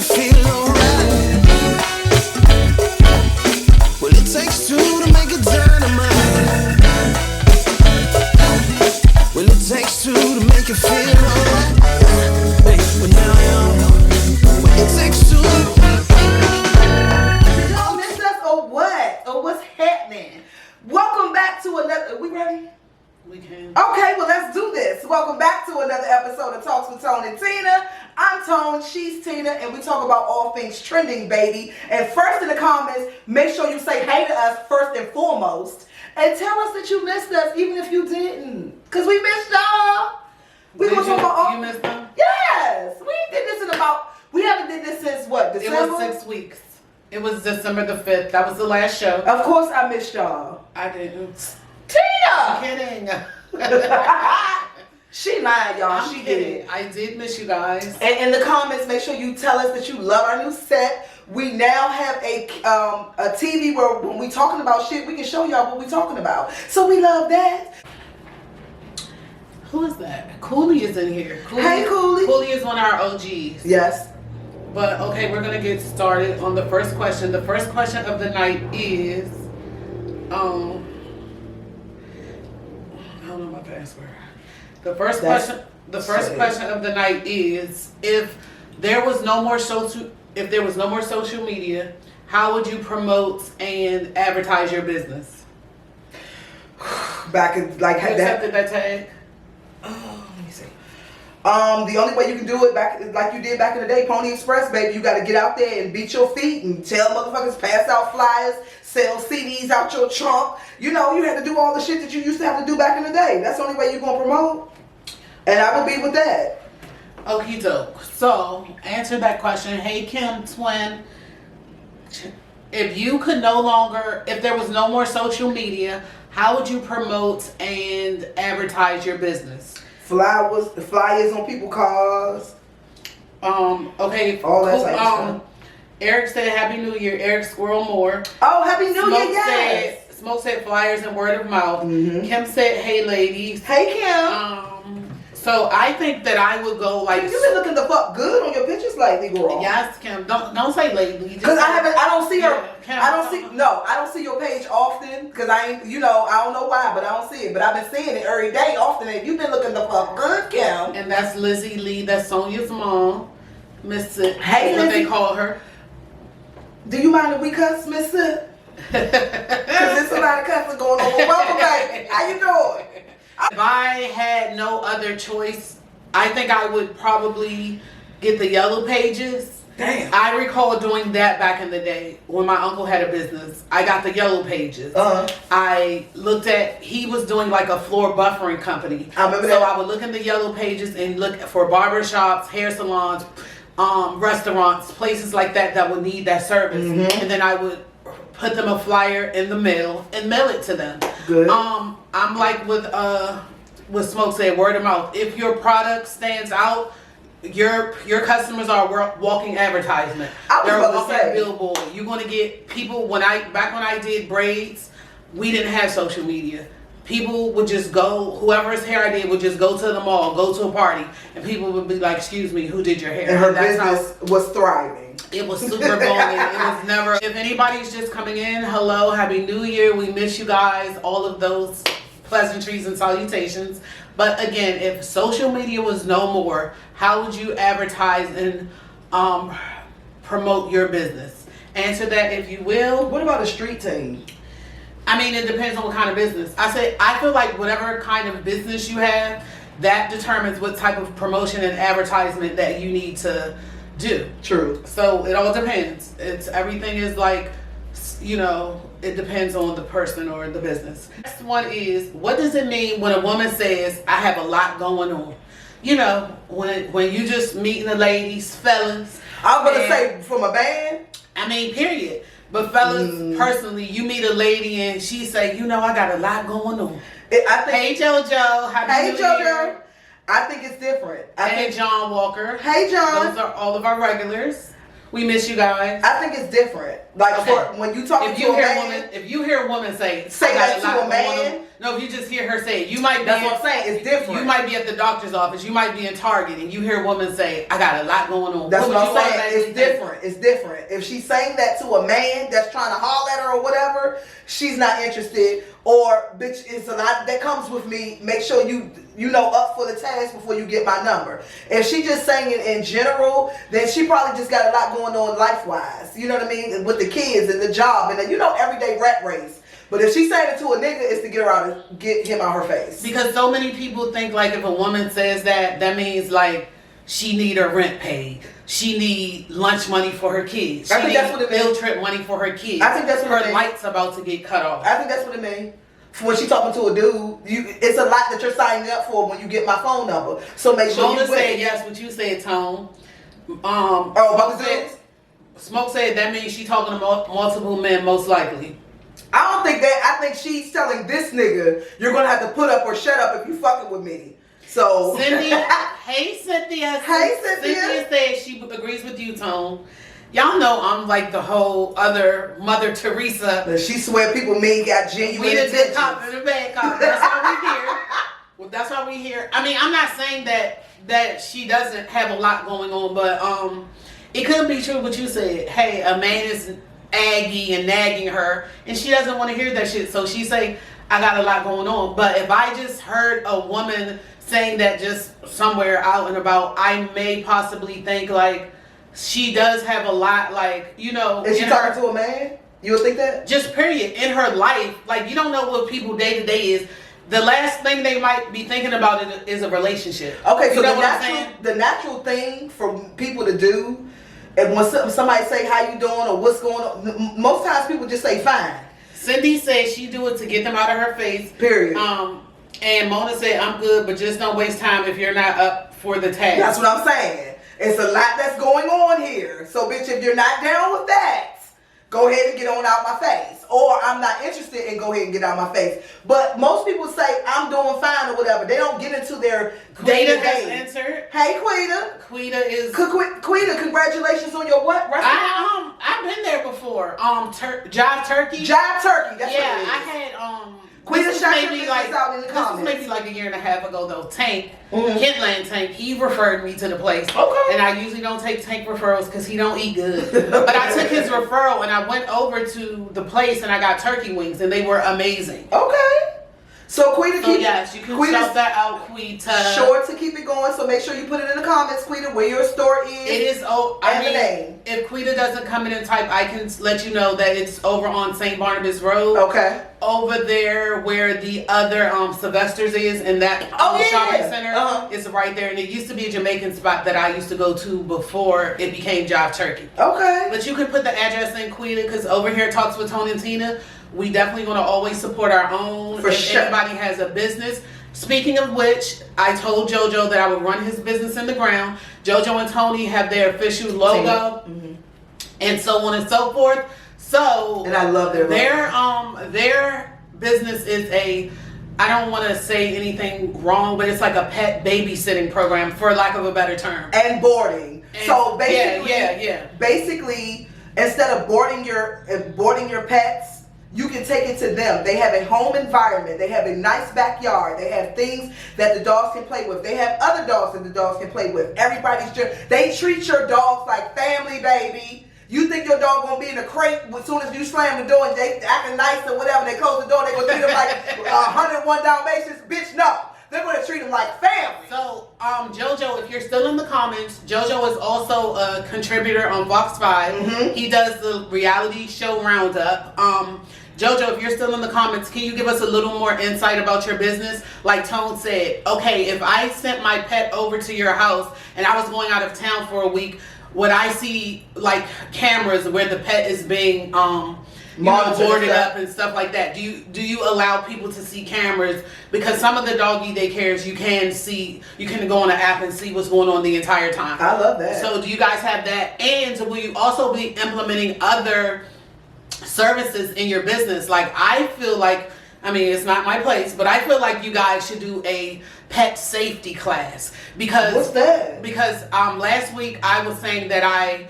you feel alright. Well, it takes two to make a dynamite. Well, it takes two to make you feel alright. Hey, well, now I know. Well, it takes two. Did y'all miss us or what? Or what's happening? Welcome back to another. We ready? We can. Okay, well, let's do this. Welcome back to another episode of Talks with Tone and Tina. I'm Tone, she's Tina, and we talk about all things trending, baby. And first in the comments, make sure you say hey to us first and foremost. And tell us that you missed us, even if you didn't. Because we missed y'all. We gonna talk about all. You missed them? Yes. We did this in about, we haven't did this since what, December? It was 6 weeks. It was December the 5th. That was the last show. Of course I missed y'all. I didn't. Tina! I'm kidding. She lied, y'all. I'm She kidding. did. I did miss you guys. And in the comments, make sure you tell us that you love our new set. We now have a TV where when we talking about shit, we can show y'all what we talking about. So we love that. Who is that? Cooley is in here. Hey, Cooley. Cooley is one of our OGs. Yes. But okay, we're gonna get started on the first question. The first question of the night is, I don't know my password. The first question of the night is, if there was no more social media, how would you promote and advertise your business? Back in like You accepted that tag? Oh, let me see. The only way you can do it back like you did back in the day, Pony Express, baby, you got to get out there and beat your feet and tell motherfuckers, pass out flyers, sell CDs out your trunk. You know, you had to do all the shit that you used to have to do back in the day. That's the only way you're going to promote. And I will be with that. Okie doke. So, answer that question. Hey, Kim Twin. If there was no more social media, how would you promote and advertise your business? Flyers on people's cars. Okay. All that type of stuff. Eric said Happy New Year. Eric Squirrel Moore. Oh, Happy New Year, yes. Smoke said flyers and word of mouth. Mm-hmm. Kim said, hey, ladies. Hey, Kim. So I think that I would go like. You've been looking the fuck good on your pictures lately, girl. Yes, Kim. Don't say lately. Because I don't see her. Kim, I don't see your page often. Because I ain't, I don't know why, but I don't see it. But I've been seeing it every day, often. And you've been looking the fuck good, Kim. And that's Lizzie Lee. That's Sonia's mom, Miss Sid. Hey, what Lizzie. they call her. Do you mind if we cuss, Miss Sid? Because there's a lot of cussing going on. Welcome back. How you doing? If I had no other choice, I think I would probably get the yellow pages. Damn. I recall doing that back in the day when my uncle had a business. I got the yellow pages. I looked at, he was doing like a floor buffering company. I remember so that. I would look in the yellow pages and look for barbershops, hair salons, restaurants, places like that would need that service. Mm-hmm. And then I would put them a flyer in the mail and mail it to them. Good. I'm like with Smoke said, word of mouth. If your product stands out, your customers are walking advertisement. They're a walking billboard. You're gonna get people. Back when I did braids, we didn't have social media. People would just go, whoever's hair I did would just go to the mall, go to a party, and people would be like, excuse me, who did your hair? And her business was thriving. It was super booming. It was never. If anybody's just coming in, hello, Happy New Year. We miss you guys. All of those pleasantries and salutations. But again, if social media was no more, how would you advertise and promote your business? Answer that if you will. What about a street team? I mean, it depends on what kind of business. I feel like whatever kind of business you have, that determines what type of promotion and advertisement that you need to do. True. So it all depends. Everything is like, it depends on the person or the business. Next one is, what does it mean when a woman says, I have a lot going on? When you just meeting the ladies, fellas. I was going to say from a band. I mean, period. But fellas, personally, you meet a lady and she say, I got a lot going on. Hey JoJo, happy New Year. I think it's different. And John Walker. Hey John. Those are all of our regulars. We miss you guys. I think it's different. Like for when you talk to a man, if you hear a woman say that to a man, no, if you just hear her say it, you might be. That's what I'm saying. It's different. You might be at the doctor's office. You might be in Target, and you hear a woman say, "I got a lot going on." That's what I'm saying. It's different. It's different. If she's saying that to a man that's trying to holler at her or whatever, she's not interested. Or bitch, it's a lot that comes with me. Make sure you up for the task before you get my number. If she just saying it in general, then she probably just got a lot going on life wise. You know what I mean? With the kids and the job and the, everyday rat race. But if she's saying it to a nigga, it's to get him out her face. Because so many people think like if a woman says that means like she need her rent paid. She need lunch money for her kids. I think that's what it means. Field trip money for her kids. I think that's what it means. Her light's about to get cut off. I think that's what it means. When she talking to a dude, it's a lot that you're signing up for when you get my phone number. So make sure Mona said yes, what you said, Tone. About the dudes? Smoke said that means she talking to multiple men, most likely. I don't think that. I think she's telling this nigga, you're gonna have to put up or shut up if you fucking with me. So Cynthia, hey Cynthia. Hey Cynthia. Cynthia said she agrees with you, Tone. Y'all know I'm like the whole other Mother Teresa. She swear people mean got genuine We the intentions. good cop and the bad cop. That's why we here. Well, that's why we here. I mean, I'm not saying that she doesn't have a lot going on, but it could be true what you said. Hey, a man is aggy and nagging her, and she doesn't want to hear that shit. So she say, I got a lot going on. But if I just heard a woman saying that just somewhere out and about, I may possibly think like she does have a lot, like, Is she talking to a man? You would think that? Just period. In her life, like, you don't know what people day to day is. The last thing they might be thinking about is a relationship. Okay, so the natural thing for people to do, and when somebody say how you doing or what's going on, most times people just say fine. Cindy said she do it to get them out of her face. Period. And Mona said I'm good, but just don't waste time if you're not up for the task. That's what I'm saying. It's a lot that's going on here. So bitch, if you're not down with that, go ahead and get on out my face. Or I'm not interested and go ahead and get out my face. But most people say I'm doing fine or whatever. They don't get into their Quita has answered. Hey Quita. Quita is Quita, congratulations on your what restaurant? I've been there before. Jive Turkey. Jive Turkey, that's what it is. Yeah, I had Quita shot your business out in the this comments. was maybe like a year and a half ago though. Tank, Mm-hmm. Kentland Tank, he referred me to the place. Okay. And I usually don't take Tank referrals because he don't eat good. But I took his referral and I went over to the place and I got turkey wings and they were amazing. Okay. So Quita, yes, you can shout that out, Quita. Sure to keep it going, so make sure you put it in the comments, Quita, where your store is. It is. The name. If Quita doesn't come in and type, I can let you know that it's over on St. Barnabas Road. Okay. Over there where the other Sylvester's is, and that shopping center is right there. And it used to be a Jamaican spot that I used to go to before it became Jive Turkey. Okay. But you can put the address in, Quita, because over here at Talks with Tony and Tina, we definitely going to always support our own. For sure. Anybody has a business. Speaking of which, I told JoJo that I would run his business in the ground. JoJo and Tony have their official logo, and so on and so forth. So, and I love their business is I don't want to say anything wrong, but it's like a pet babysitting program, for lack of a better term. And boarding. So basically, yeah. Basically, instead of boarding your pets, you can take it to them. They have a home environment. They have a nice backyard. They have things that the dogs can play with. They have other dogs that the dogs can play with. They treat your dogs like family, baby. You think your dog gonna be in a crate as soon as you slam the door and they acting nice or whatever, they close the door, they gonna treat them like 101 Dalmatians? Bitch, no. They're gonna treat them like family. So, JoJo, if you're still in the comments, JoJo is also a contributor on Vox 5. Mm-hmm. He does the reality show Roundup. JoJo, if you're still in the comments, can you give us a little more insight about your business? Like Tone said, okay, if I sent my pet over to your house and I was going out of town for a week, would I see like cameras where the pet is being boarded up and stuff like that? Do you allow people to see cameras? Because some of the doggy daycares you can go on an app and see what's going on the entire time. I love that. So do you guys have that? And will you also be implementing other services in your business? Like, I feel like, I mean, it's not my place, but I feel like you guys should do a pet safety class. Because what's that? Because last week I was saying that I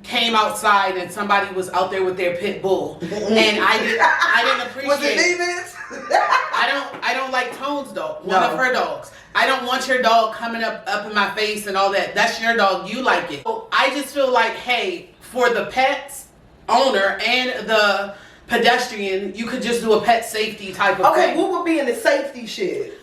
came outside and somebody was out there with their pit bull, and I didn't appreciate. Was it demons? I don't like Tone's dog, one of her dogs. I don't want your dog coming up in my face and all that. That's your dog. You like it. So I just feel like, hey, for the pet's owner and the pedestrian, you could just do a pet safety type of thing. Okay, what would be in the safety shit?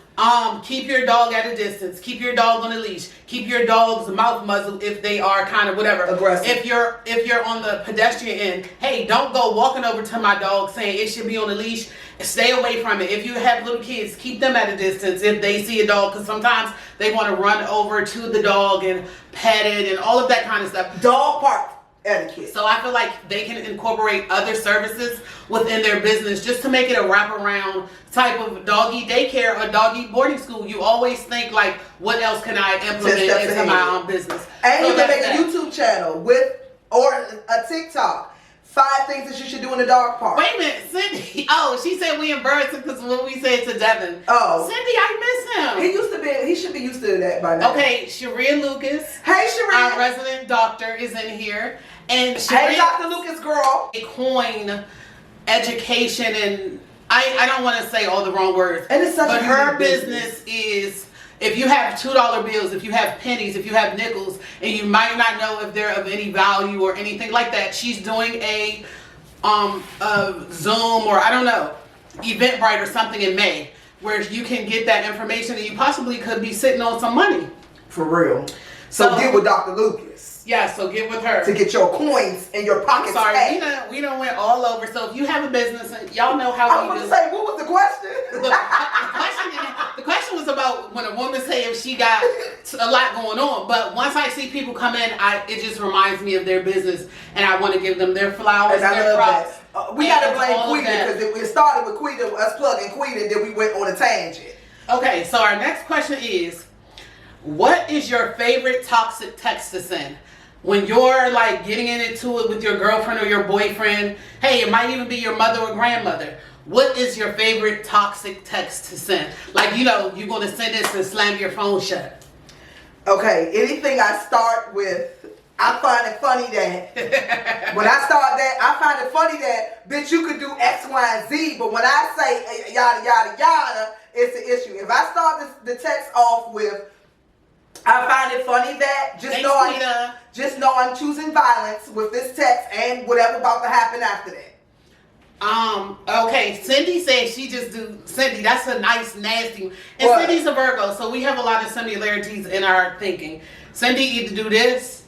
Keep your dog at a distance. Keep your dog on a leash. Keep your dog's mouth muzzled if they are kind of whatever. Aggressive. If you're on the pedestrian end, hey, don't go walking over to my dog saying it should be on a leash. Stay away from it. If you have little kids, keep them at a distance if they see a dog, because sometimes they want to run over to the dog and pet it and all of that kind of stuff. Dog park etiquette. So I feel like they can incorporate other services within their business just to make it a wraparound type of doggy daycare or doggy boarding school. You always think like, what else can I implement into my own business? And so you can make a YouTube channel or a TikTok. 5 things that you should do in the dog park. Wait a minute, Cindy. Oh, she said we embarrassed him because when we said to Devin. Oh. Cindy, I miss him. He should be used to that by now. Okay, Sharia Lucas. Hey, Sharia. Our resident doctor is in here. And hey, Dr. Lucas, girl. Coin education, and I don't want to say all the wrong words. And it's such but a her business is, if you have $2 bills, if you have pennies, if you have nickels, and you might not know if they're of any value or anything like that, she's doing a Zoom or I don't know, Eventbrite or something in May, where you can get that information and you possibly could be sitting on some money. For real. So get with Dr. Lucas. Yeah, so get with her. To get your coins in your pockets. Sorry, we done went all over. So if you have a business, and y'all know how I was going to say, what was the question? The question was about when a woman say if she got a lot going on. But once I see people come in, it just reminds me of their business, and I want to give them their flowers, and their props. We got to blame Quita because it started with Quita, us plugging Quita, and then we went on a tangent. Okay, so our next question is, what is your favorite toxic text to send? When you're like getting into it with your girlfriend or your boyfriend, hey, it might even be your mother or grandmother. What is your favorite toxic text to send? Like, you're going to send this and slam your phone shut. Okay, anything I start with, I find it funny that, when I start that, I find it funny that, bitch, you could do X, Y, and Z, but when I say yada, yada, yada, it's an issue. If I start the text off with, I find it funny that, just know I'm choosing violence with this text and whatever about to happen after that. Okay, Cindy said she just do, Cindy, that's a nice, nasty one. And What? Cindy's a Virgo, so we have a lot of similarities in our thinking. Cindy either do this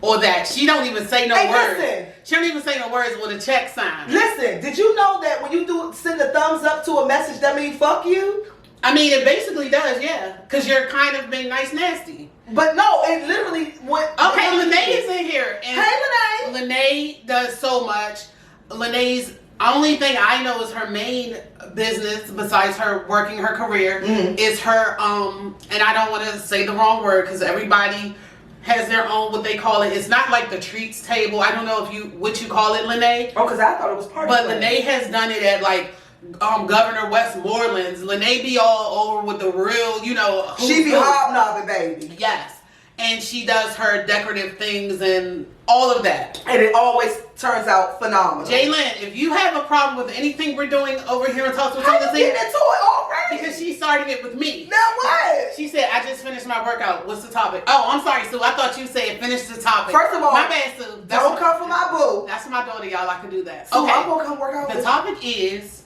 or that. She don't even say no words. Listen. She don't even say no words with a check sign. Listen, did you know that when you send a thumbs up to a message, that means fuck you? I mean, it basically does, yeah. Because you're kind of being nice, nasty. But no, it literally went. Okay, Lene is in here. And hey, Lene. Lene does so much. Lene's only thing I know is her main business, besides her working her career, is her, and I don't want to say the wrong word because everybody has their own, what they call it. It's not like the treats table. I don't know what you call it, Lene. Oh, because I thought it was part But of it. Lene has done it at like, Governor Westmoreland's. Lene be all over with the real, she be hobnobbing, baby. Yes. And she does her decorative things and all of that. And it always turns out phenomenal. Jalen, if you have a problem with anything we're doing over here in Talks with Tony, How you getting into it already? because she started it with me. Now what? She said, I just finished my workout. What's the topic? Oh, I'm sorry, Sue. I thought you said finish the topic. First of all, my bad, Sue. Don't come for my boo. That's my daughter, y'all. I can do that. So okay. I'm gonna come work out. The topic is,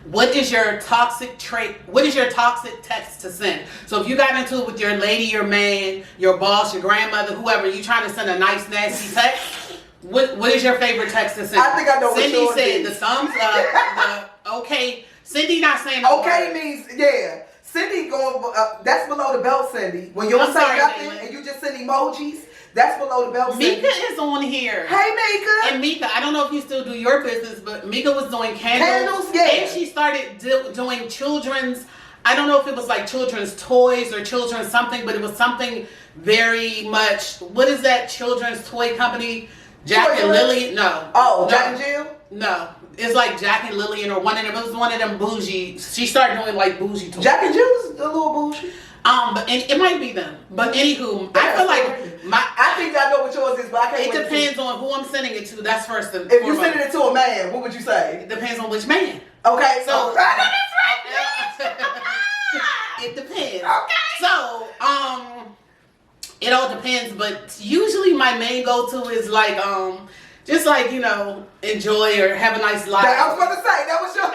what is your toxic trait? What is your toxic text to send? So if you got into it with your lady, your man, your boss, your grandmother, whoever, you trying to send a nice, nasty text, what is your favorite text to send? I think I know what Cindy yours said is. the thumbs up, the okay. Cindy not saying no Okay word. means, yeah. Cindy going, that's below the belt, Cindy. When you don't I'm say sorry, nothing Jalen. and you just send emojis, that's below the belt, Cindy. Mika is on here. Hey, Mika. And Mika, I don't know if you still do your business, but Mika was doing candles. Candles, yeah. And she started doing children's, I don't know if it was like children's toys or children's something, but it was something very much, what is that children's toy company? Jack and Lily? No. Oh, no. Jack and Jill? No. It's like Jack and Lillian or one of them. It was one of them bougie. She started doing like bougie toys. Jack and Jill's a little bougie. But and it might be them. But anywho, I feel like I think I know what yours is, but I can't. It depends on who I'm sending it to. That's first and If foremost. you sending it to a man, what would you say? It depends on which man. Okay, So I know that's right. it depends. Okay. So it all depends, but usually my main go-to is like just like, you know, enjoy or have a nice life. I was about to say that was your.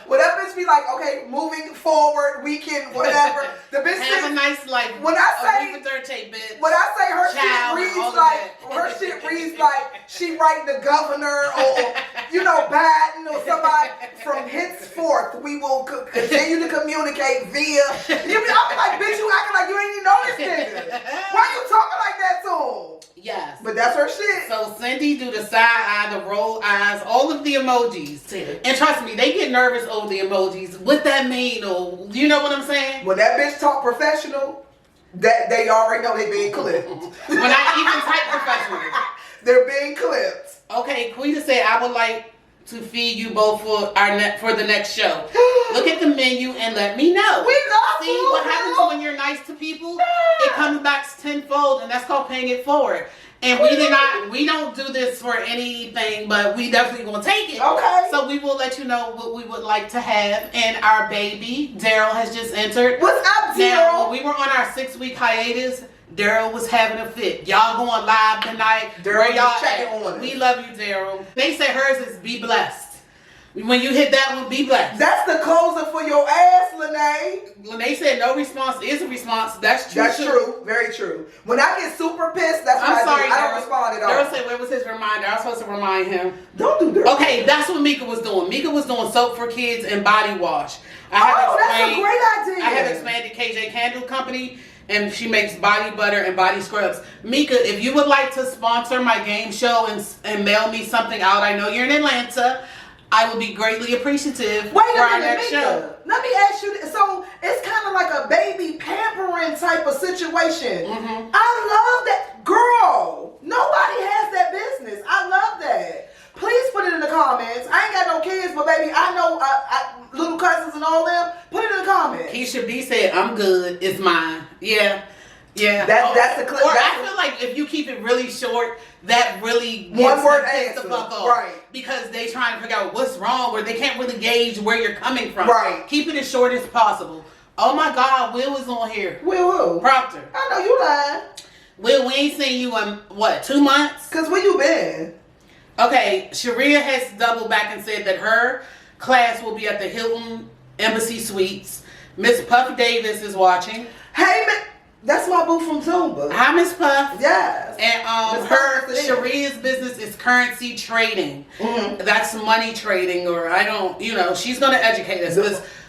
Well, that bitch be like, okay, moving forward, weekend, whatever. The bitch have a nice life. When I say her child, shit reads like she writing the governor or you know Biden or somebody. From henceforth, we will continue to communicate via. I'm like, bitch, you acting like you ain't even know this nigga. Why you talking like that to him? Yes. But that's her shit. So Cindy do the side eye, the roll eyes, all of the emojis. And trust me, they get nervous over the emojis. What that mean? Or you know what I'm saying? When that bitch talk professional, that they already know they being clipped. When I even type professional. They're being clipped. Okay, Quita said I would like to feed you both for the next show. Look at the menu and let me know. We love See food, what happens when you're nice to people? It comes back tenfold, and that's called paying it forward. And we don't do this for anything, but we definitely gonna take it. Okay. So we will let you know what we would like to have. And our baby, Daryl, has just entered. What's up, Daryl? Now, when we were on our 6-week hiatus, Daryl was having a fit. Y'all going live tonight. Daryl, y'all checking on us. We love you, Daryl. They say hers is be blessed. When you hit that one, be blessed. That's the closer for your ass, Lene. When they said no response is a response, that's true. That's true. Very true. When I get super pissed, that's what I'm sorry, I do. I don't respond at all. Daryl said, where was his reminder? I was supposed to remind him. Don't do that. Okay, that's what Mika was doing. Mika was doing soap for kids and body wash. That's a great idea. I have expanded KJ Candle Company, and she makes body butter and body scrubs. Mika, if you would like to sponsor my game show and mail me something out, I know you're in Atlanta, I would be greatly appreciative Wait for a our minute, next Mika. show. Let me ask you this. So it's kind of like a baby pampering type of situation. Mm-hmm. I love that. Girl, nobody has that business. I love that. Please put it in the comments. I ain't got no kids, but baby, I know little cousins and all them. Put it in the comments. Keisha B said, I'm good. It's mine. Yeah. That's the clip. Or I feel like if you keep it really short, that really one word gets answer. The fuck off. Right. Because they trying to figure out what's wrong, or they can't really gauge where you're coming from. Right. Keep it as short as possible. Oh my God, Will is on here. Will who? Proctor. I know you lying. Will, we ain't seen you in what, 2 months? Cause where you been? Okay, Sharia has doubled back and said that her class will be at the Hilton Embassy Suites. Miss Puff Davis is watching. Hey, man. That's my boo from Zumba. Hi, Miss Puff. Yes. And her Sharia's business is currency trading. Mm-hmm. That's money trading, or I don't, she's gonna educate us.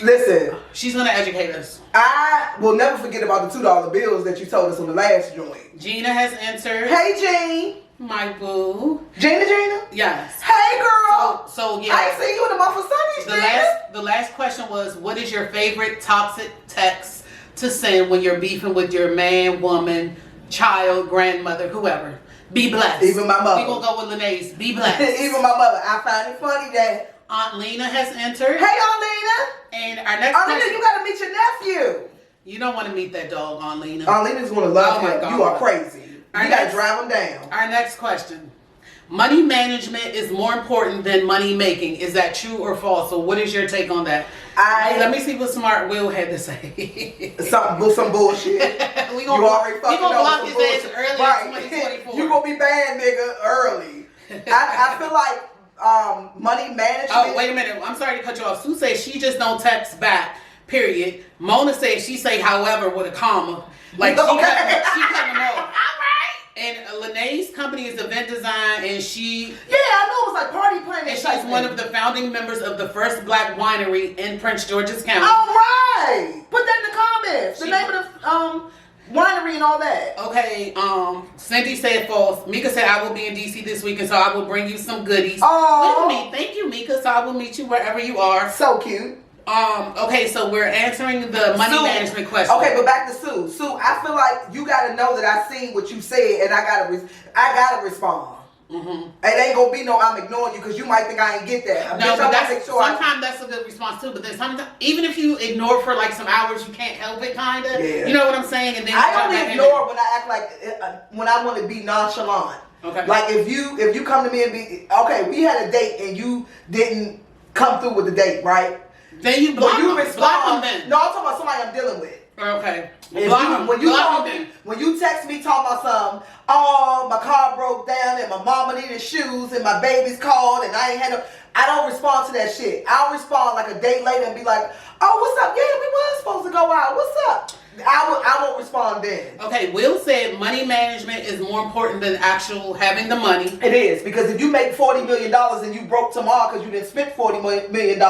Listen, she's gonna educate us. I will never forget about the $2 bills that you told us on the last joint. Gina has entered. Hey, Jean. My boo. Gina? Yes. Hey, girl. So yeah. I ain't seen you in a month of Sundays, The last question was, what is your favorite toxic text to send when you're beefing with your man, woman, child, grandmother, whoever? Be blessed. Even my mother. We gonna go with Lene's. Be blessed. Even my mother. I find it funny that Aunt Lena has entered. Hey, Aunt Lena. And our next Aunt Lena, you gotta meet your nephew. You don't want to meet that dog, Aunt Lena. Aunt Lena's gonna love him. God. You are crazy. You gotta drive him down. Our next question. Money management is more important than money making. Is that true or false? So what is your take on that? Let me see what Smart Will had to say. some bullshit. we gonna block his ass early in 2024. You gonna be bad, nigga, early. I feel like money management. Oh, wait a minute. I'm sorry to cut you off. Sue says she just don't text back, period. Mona says she say however with a comma. Like she cut them off. And Lene's company is Event Design, and she... Yeah, I know, it was like party planning. And she's one of the founding members of the first black winery in Prince George's County. All right! Put that in the comments. The name of the winery and all that. Okay, Cindy said false. Mika said I will be in DC this week, and so I will bring you some goodies. Oh! With me. Thank you, Mika. So I will meet you wherever you are. So cute. Okay, so we're answering the money management question. Okay, but back to Sue. Sue, I feel like you gotta know that I seen what you said, and I gotta respond. It ain't gonna be no I'm ignoring you because you might think I ain't get that. No, but sometimes that's a good response too. But then sometimes, even if you ignore for like some hours, you can't help it, kind of. Yeah. You know what I'm saying? And then I only ignore when I act like when I want to be nonchalant. Okay. Like if you come to me and be okay, we had a date and you didn't come through with the date, right? Then you block them. Block them then. No, I'm talking about somebody I'm dealing with. Okay. When you text me talking about something, oh, my car broke down and my mama needed shoes and my baby's called and I ain't had no, I don't respond to that shit. I'll respond like a day later and be like, oh, what's up? Yeah, we was supposed to go out. What's up? I won't respond then. Okay, Will said money management is more important than actual having the money. It is, because if you make $40 million and you broke tomorrow because you didn't spend $40 million,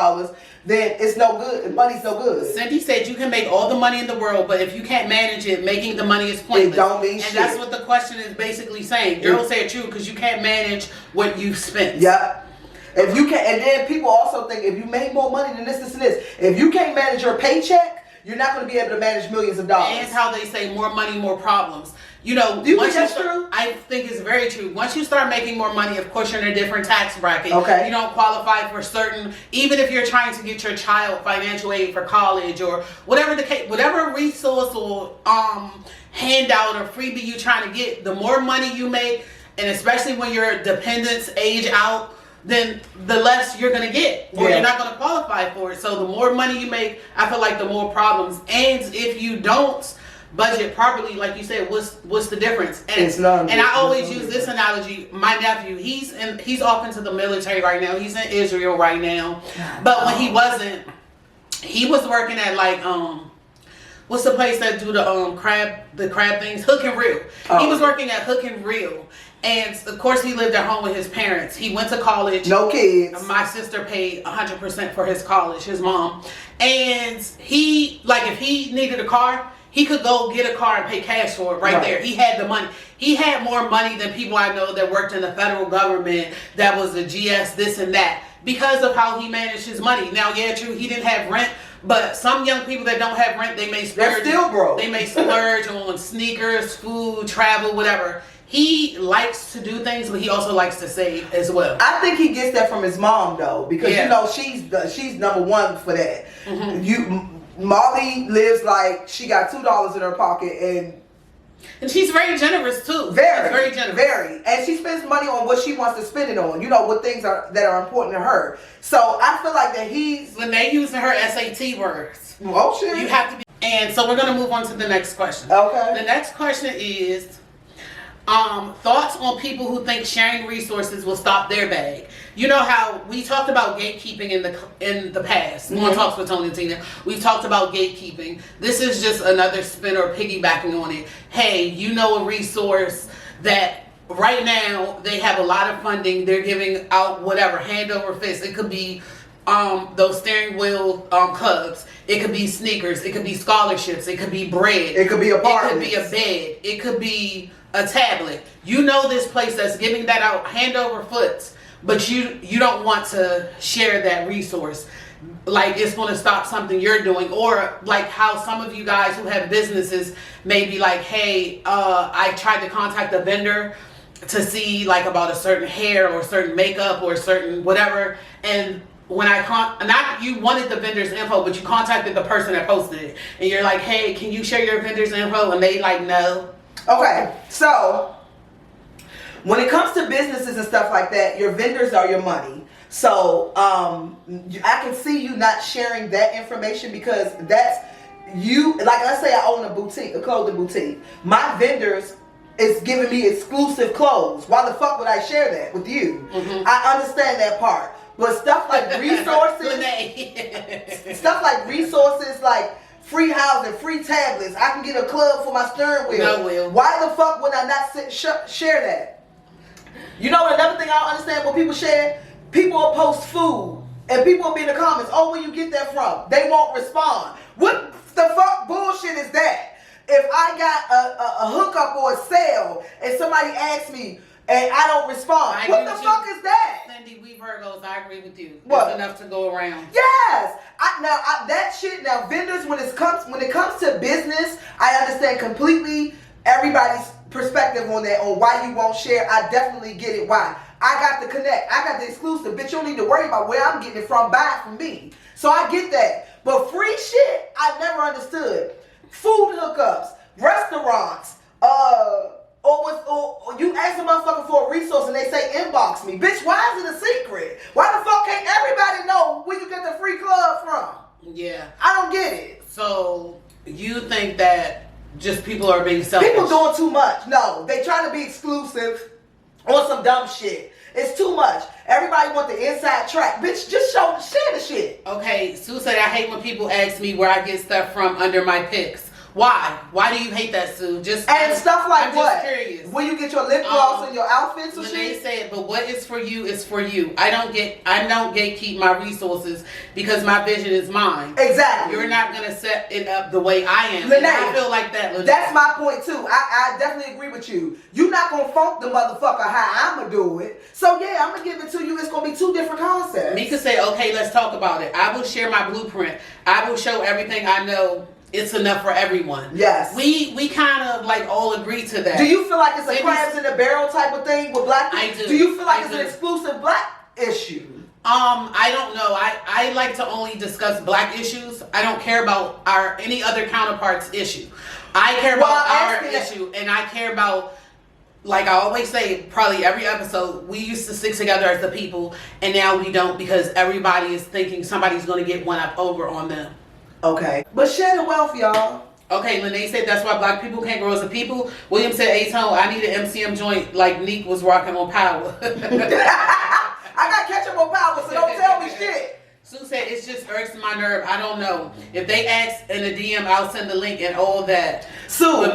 then it's no good. Money's no good. Cindy said you can make all the money in the world, but if you can't manage it, making the money is pointless. It don't mean shit. And that's what the question is basically saying. Gerald said true, because you can't manage what you've spent. Yep. If you can, and then people also think if you made more money than this, and this. If you can't manage your paycheck, you're not going to be able to manage millions of dollars. And how they say more money, more problems. You know, do you think that's true? I think it's very true. Once you start making more money, of course, you're in a different tax bracket. Okay. You don't qualify for certain, even if you're trying to get your child financial aid for college or whatever the case, whatever resource or handout or freebie you're trying to get, the more money you make, and especially when your dependents age out, then the less you're going to get, or you're not going to qualify for it. So the more money you make, I feel like the more problems. And if you don't budget properly, like you said, what's the difference? And it's none. And I always use this analogy. My nephew, he's off into the military right now. He's in Israel right now. But when he wasn't, he was working at like what's the place that do the crab things? Hook and Reel. He was working at Hook and Reel. And of course he lived at home with his parents. He went to college. No kids. My sister paid 100% for his college, his mom. And he, like if he needed a car, he could go get a car and pay cash for it right there. He had the money. He had more money than people I know that worked in the federal government, that was a GS, this and that, because of how he managed his money. Now, yeah, true, he didn't have rent, but some young people that don't have rent, they may splurge. They're still broke. They may splurge on sneakers, food, travel, whatever. He likes to do things, but he also likes to save as well. I think he gets that from his mom though, because you know she's number one for that. Molly lives like she got $2 in her pocket, and she's very generous too. Very generous. Very, and she spends money on what she wants to spend it on. You know what things that are important to her. So I feel like that when they using her SAT words. Oh shit! You have to be. And so we're gonna move on to the next question. Okay. The next question is. Thoughts on people who think sharing resources will stop their bag. You know how we talked about gatekeeping in the past. More Talks with Tony and Tina. We've talked about gatekeeping. This is just another spin or piggybacking on it. Hey, you know a resource that right now they have a lot of funding. They're giving out whatever, hand over fist. It could be those steering wheel clubs. It could be sneakers. It could be scholarships. It could be bread. It could be apartments. It could be a bed. It could be a tablet. You know this place that's giving that out hand over foot, but you don't want to share that resource. Like it's going to stop something you're doing, or like how some of you guys who have businesses may be like, hey, I tried to contact a vendor to see like about a certain hair or certain makeup or certain whatever, and when not you wanted the vendor's info, but you contacted the person that posted it, and you're like, hey, can you share your vendor's info? And they like, no. Okay, so when it comes to businesses and stuff like that, your vendors are your money. So I can see you not sharing that information, because that's you. Like I say, I own a boutique, a clothing boutique. My vendors is giving me exclusive clothes. Why the fuck would I share that with you? I understand that part. But stuff like resources, like free housing, free tablets, I can get a club for my steering wheel. No, Will. Why the fuck would I not share that? You know, another thing I don't understand what people share? People will post food, and people will be in the comments, oh, where you get that from? They won't respond. What the fuck bullshit is that? If I got a hookup or a sale, and somebody asks me, and I don't respond, what the fuck is that? Cindy, we Virgos, I agree with you. What? It's enough to go around. Yes. That shit, now vendors, when it comes to business, I understand completely. Everybody's perspective on that, on why you won't share. I definitely get it why. I got the connect. I got the exclusive. Bitch, you don't need to worry about where I'm getting it from. Buy it from me. So I get that. But free shit, I never understood. Food hookups, restaurants, or you ask a motherfucker for a resource and they say inbox me. Bitch, why is it a secret? Why the fuck can't everybody know where you get the free club from? Yeah. I don't get it. So you think that just people are being selfish? People doing too much. No, they trying to be exclusive on some dumb shit. It's too much. Everybody want the inside track. Bitch, just share the shit. Okay, Sue said, I hate when people ask me where I get stuff from under my pics. Why? Why do you hate that, Sue? Stuff like I'm what? Just curious. Where you get your lip gloss and your outfits and shit? They said, but what is for you is for you. I don't gatekeep my resources because my vision is mine. Exactly. You're not gonna set it up the way I am. Lene, I feel like that, Lene. That's my point too. I definitely agree with you. You're not gonna funk the motherfucker how I'ma do it. So yeah, I'm gonna give it to you. It's gonna be two different concepts. Mika said, okay, let's talk about it. I will share my blueprint. I will show everything I know. It's enough for everyone. Yes. We kind of like all agree to that. Do you feel like it's a crabs in the barrel type of thing with black people? I do. Do you feel like it's an exclusive black issue? I don't know. I like to only discuss black issues. I don't care about any other counterparts' issue. I care about our issue, and I care about, like I always say, probably every episode, we used to stick together as a people, and now we don't because everybody is thinking somebody's going to get one up over on them. Okay. But share the wealth, y'all. Okay, Lene said that's why black people can't grow as a people. William said, A-Tone, I need an MCM joint like Neek was rocking on Power. I got ketchup on Power, so don't tell me shit. Sue said, it's just irks my nerve. I don't know. If they ask in a DM, I'll send the link and all that. Sue, but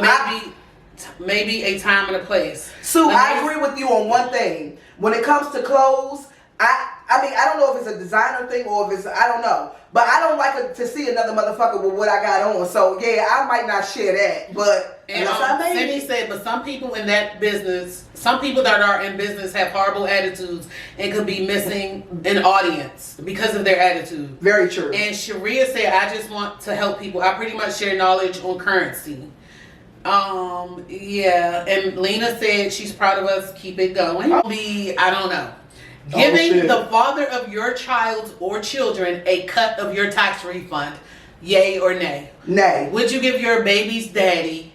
maybe a time and a place. Sue, I agree with you on one thing. When it comes to clothes, I mean, I don't know if it's a designer thing or if it's, I don't know. But I don't like to see another motherfucker with what I got on. So, yeah, I might not share that. But, Cindy said, but some people in that business, some people that are in business have horrible attitudes and could be missing an audience because of their attitude. Very true. And Sharia said, I just want to help people. I pretty much share knowledge on currency. Yeah. And Lena said she's proud of us. Keep it going. I don't know. Giving the father of your child or children a cut of your tax refund, yay or nay? Nay. Would you give your baby's daddy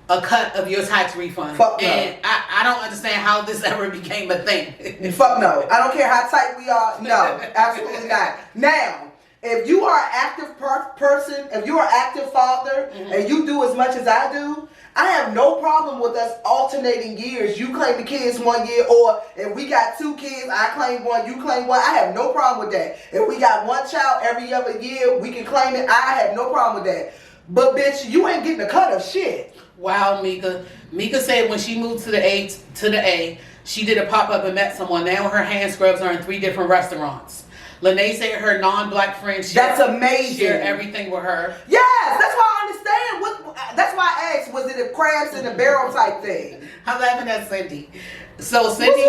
a cut of your tax refund? Fuck no. And I don't understand how this ever became a thing. Fuck no. I don't care how tight we are. No, absolutely not. Now, if you are an active person, if you are an active father, and you do as much as I do, I have no problem with us alternating years. You claim the kids 1 year, or if we got 2 kids, I claim 1, you claim 1. I have no problem with that. If we got 1 child every other year, we can claim it. I have no problem with that. But bitch, you ain't getting a cut of shit. Wow, Mika. Mika said when she moved to the A, she did a pop-up and met someone. Now her hand scrubs are in 3 different restaurants. Lene said her non-black friends that's amazing. Share everything with her. Yes, that's why I understand. That's why I asked, was it a crabs in the barrel type thing? I'm laughing at Cindy. So Cindy,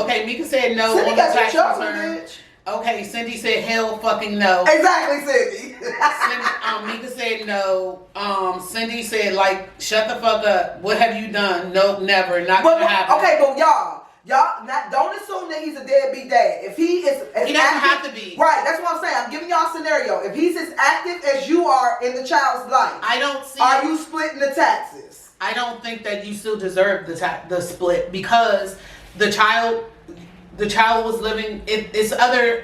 okay, Mika said no Cindy on the tax return. Okay, Cindy said hell fucking no. Exactly, Cindy. Mika said no. Cindy said like shut the fuck up. What have you done? Nope, never. Not gonna happen. Okay, but y'all don't assume that he's a deadbeat dad. If he is he doesn't have to be. Right, that's what I'm saying. I'm giving y'all a scenario. If he's as active as you are in the child's life, I don't see. Are you splitting the taxes? I don't think that you still deserve the split because the child was living. It's other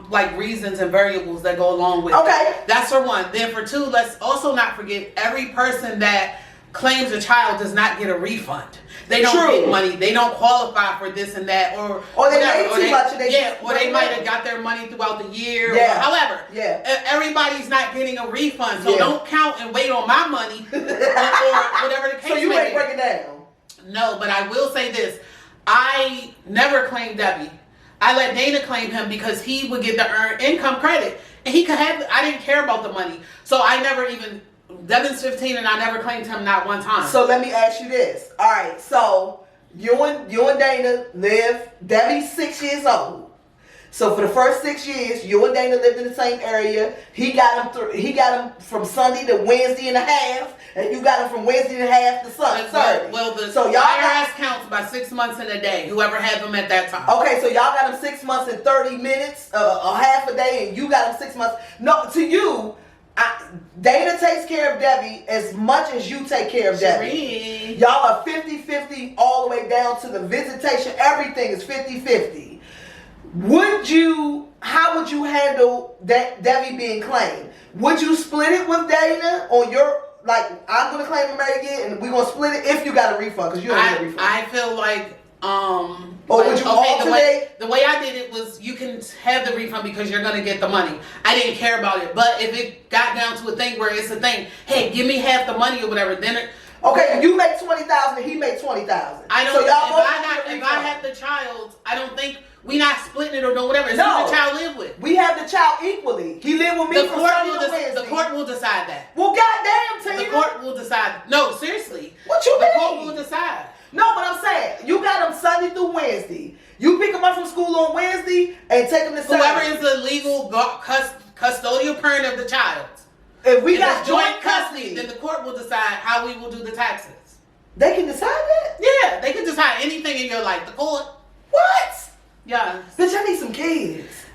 like reasons and variables that go along with. Okay, it. That's for one. Then for two, let's also not forget every person that claims a child does not get a refund. They don't get money. They don't qualify for this and that, or they made too much. Or they might have got their money throughout the year. Yeah. Or however, everybody's not getting a refund, so don't count and wait on my money or whatever the case. So you ain't breaking down. No, but I will say this: I never claimed Debbie. I let Dana claim him because he would get the earned income credit, and he could have. I didn't care about the money, so I never even. Devin's 15 and I never claimed him not one time. So let me ask you this. All right, so you and Dana live. Debbie's 6 years old. So for the first 6 years, you and Dana lived in the same area. He got him from Sunday to Wednesday and a half, and you got him from Wednesday and a half to Sunday. Well, the so y'all IRS counts by 6 months and a day. Whoever had them at that time. Okay, so y'all got him 6 months and 30 minutes, a half a day, and you got him 6 months. No, to you, Dana takes care of Debbie as much as you take care of Debbie. Y'all are 50-50 all the way down to the visitation. Everything is 50-50. How would you handle that Debbie being claimed? Would you split it with Dana on your, like, I'm going to claim Mary again and we're going to split it if you got a refund, because you don't get a refund. I feel like, or would you alternate? The way I did it was you can have the refund because you're going to get the money. I didn't care about it. But if it got down to a thing where it's a thing, hey, give me half the money or whatever, then it... Okay, you make $20,000 and he make $20,000. I don't. So if I had the child, I don't think we not splitting it or no whatever. It's who the child live with. We have the child equally. He live with me from Sunday to Wednesday. The court will decide that. Well, goddamn, Tina. The court will decide. No, seriously. What you mean? The court will decide. No, but I'm saying you got him Sunday through Wednesday. You pick him up from school on Wednesday and take him to Sunday. Whoever is the legal custodial parent of the child. If we got joint custody, then the court will decide how we will do the taxes. They can decide that? Yeah, they can decide anything in your life. The court. What? Yeah. Bitch, I need some kids.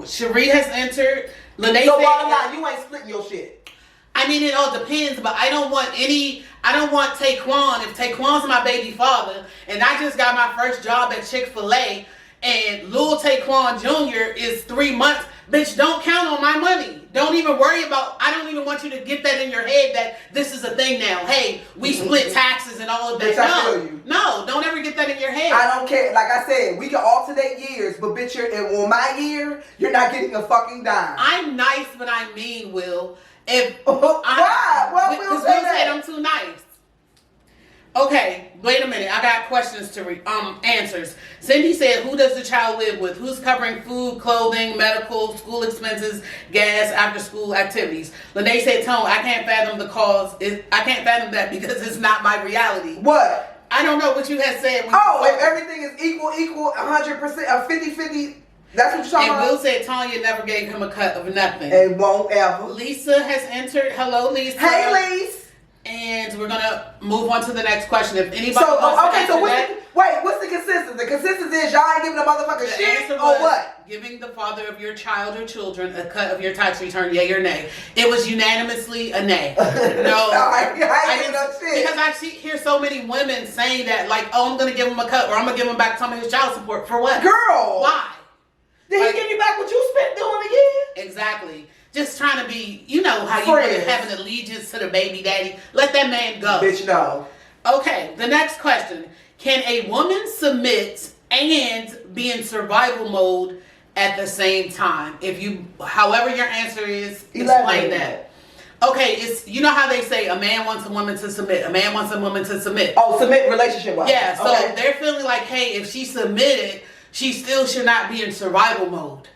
Cherie has entered. Lene so bottom line, you ain't splitting your shit. I mean, it all depends, but I don't want Taekwon. If Taekwon's my baby father, and I just got my first job at Chick-fil-A, and Lil Taekwon Jr. is 3 months, bitch, don't count on my money. Don't even worry about, I don't even want you to get that in your head that this is a thing now. Hey, we split taxes and all of that. Bitch, no, don't ever get that in your head. I don't care. Like I said, we can alternate years, but bitch, on my year, you're not getting a fucking dime. I'm nice, but I'm mean, Will. Why? Well, because Will said I'm too nice. Okay, wait a minute. I got questions to answers. Cindy said, who does the child live with? Who's covering food, clothing, medical, school expenses, gas, after school activities? Lene said, Tone, I can't fathom I can't fathom that because it's not my reality. What? I don't know what you had said. If everything is equal, 100%, 50-50. That's what you're talking about? And Will said Tanya never gave him a cut of nothing. And won't ever. Lisa has entered. Hello, Lisa. Hey, Lisa. And we're gonna move on to the next question. If anybody what's the consensus? The consensus is y'all ain't giving a motherfucker shit or what? Giving the father of your child or children a cut of your tax return, yay or nay. It was unanimously a nay. No, I ain't giving no shit. Because I hear so many women saying that, like, oh, I'm gonna give him a cut or I'm gonna give him back some of his child support. For what? Girl. Why? Did he give you back what you spent doing a year? Exactly. Just trying to be, you know how you want to have an allegiance to the baby daddy. Let that man go. Bitch, no. Okay, the next question. Can a woman submit and be in survival mode at the same time? However your answer is, explain that. Okay, it's, you know how they say a man wants a woman to submit, a man wants a woman to submit. Oh, submit relationship-wise. Yeah, so they're feeling like, hey, if she submitted, she still should not be in survival mode.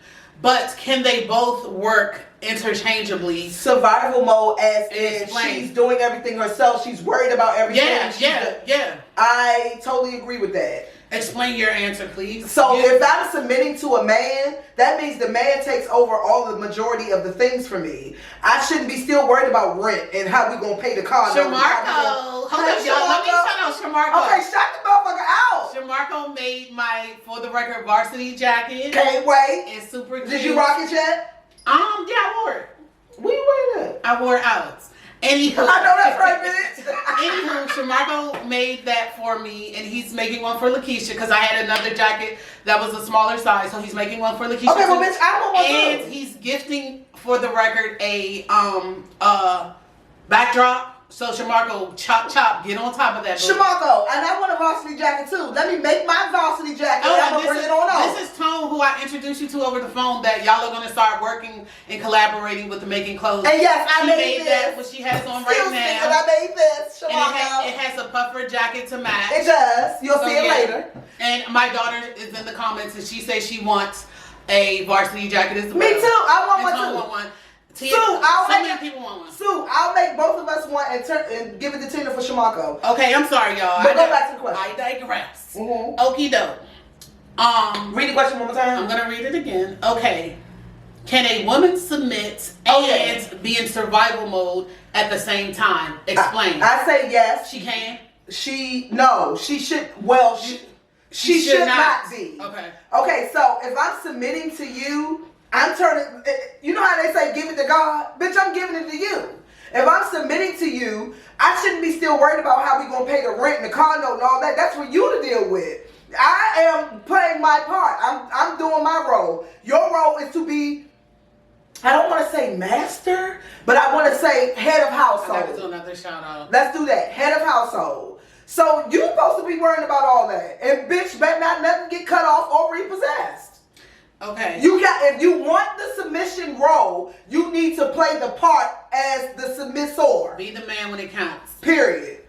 But can they both work interchangeably? Survival mode as in she's doing everything herself. She's worried about everything. Yeah. I totally agree with that. Explain your answer, please. So if I'm submitting to a man, that means the man takes over all the majority of the things for me. I shouldn't be still worried about rent and how we gonna pay the car. Shamarko. Hold up, y'all. Let me shout out Shamarko. Okay, shout the motherfucker out. Shamarko made my, for the record, varsity jacket. Can't wait. It's super cute. Did you rock it yet? Yeah, I wore it. Where you wearing it? I wore it out. Anywho, I know that's right, bitch. Anywho, Shamarko made that for me, and he's making one for Lakeisha because I had another jacket that was a smaller size, so he's making one for Lakeisha. Okay, well, bitch, I want one too. And he's gifting, for the record, a backdrop. So Shamarko, chop, get on top of that. Shamarko, and I want a varsity jacket too. Let me make my varsity jacket. Oh, and I'm gonna bring it on over. This is Tone, who I introduced you to over the phone. That y'all are gonna start working and collaborating with the Making Clothes. And yes, I made this. That what she has on right now. I made this. Shamarko. And it has a puffer jacket to match. It does. You'll see it later. And my daughter is in the comments, and she says she wants a varsity jacket as well. Me too. I want one too. Want one. Sue, I'll people want one. Sue, I'll make both of us one and give it to Tina for Shamarko. Okay, I'm sorry, y'all. But go back to the question. I digress. Mm-hmm. Okie doke. Read the question one more time. I'm gonna read it again. Okay. Can a woman submit and be in survival mode at the same time? Explain. I say yes. She can. She should. Well, she should not be. Okay. Okay. So if I'm submitting to you, I'm turning. You know how they say, "Give it to God," bitch. I'm giving it to you. If I'm submitting to you, I shouldn't be still worried about how we gonna pay the rent and the car note and all that. That's for you to deal with. I am playing my part. I'm doing my role. Your role is to be, I don't want to say master, but I want to say head of household. I gotta do another shout out. Let's do that. Head of household. So you supposed to be worrying about all that. And bitch, better not nothing get cut off or repossessed. Okay. If you want the submission role, you need to play the part as the submissor. Be the man when it counts. Period.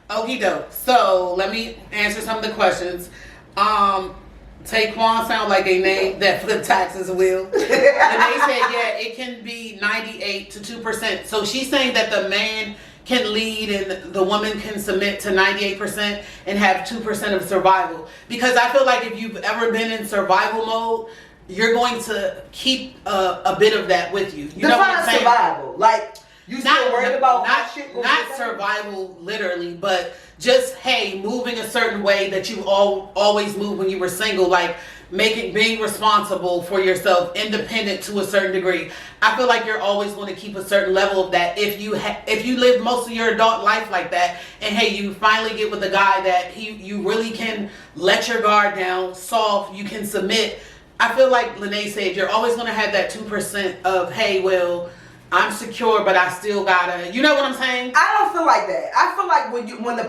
Okie doke. So let me answer some of the questions. Taquan sound like a name that flip taxes will. And they said, yeah, it can be 98 to 2%. So she's saying that the man can lead and the woman can submit to 98% and have 2% of survival. Because I feel like if you've ever been in survival mode, you're going to keep a bit of that with you. You know what I'm saying? Survival. Like, you still worried about how shit goes. Not survival literally, but just, hey, moving a certain way that you always moved when you were single, like being responsible for yourself, independent to a certain degree. I feel like you're always going to keep a certain level of that if you live most of your adult life like that, and hey, you finally get with a guy that you really can let your guard down, soft, you can submit. I feel like Lene said, you're always going to have that 2% of, hey, well, I'm secure, but I still gotta, you know what I'm saying? I don't feel like that. I feel like when the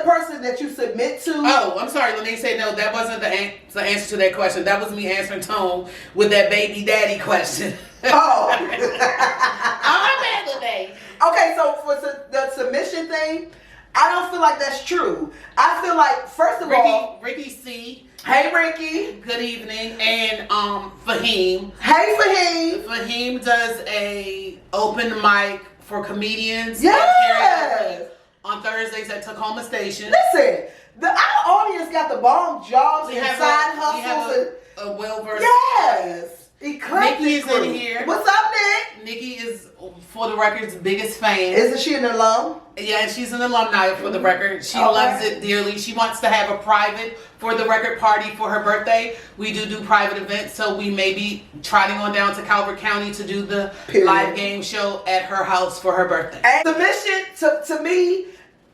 person that you submit to. Oh, I'm sorry. Lene said no. That wasn't the answer to that question. That was me answering Tone with that baby daddy question. Oh. I'm bad today. Okay, so for the submission thing, I don't feel like that's true. I feel like, first of all, Ricky C. Hey, Ricky. Good evening. And Fahim. Hey, Fahim. Fahim does a open mic for comedians. Yes. On Thursdays at Tacoma Station. Listen, our audience got the bomb jobs and side hustles. A well-versed. Yes. Eclectic Nikki is crew. in here. What's up, Nick? Nikki is, for the record's biggest fan. Isn't she an alum? Yeah, she's an alumni for the record. She loves it dearly. She wants to have a private for the record party for her birthday. We do private events, so we may be trotting on down to Calvert County to do the live game show at her house for her birthday. And submission to me,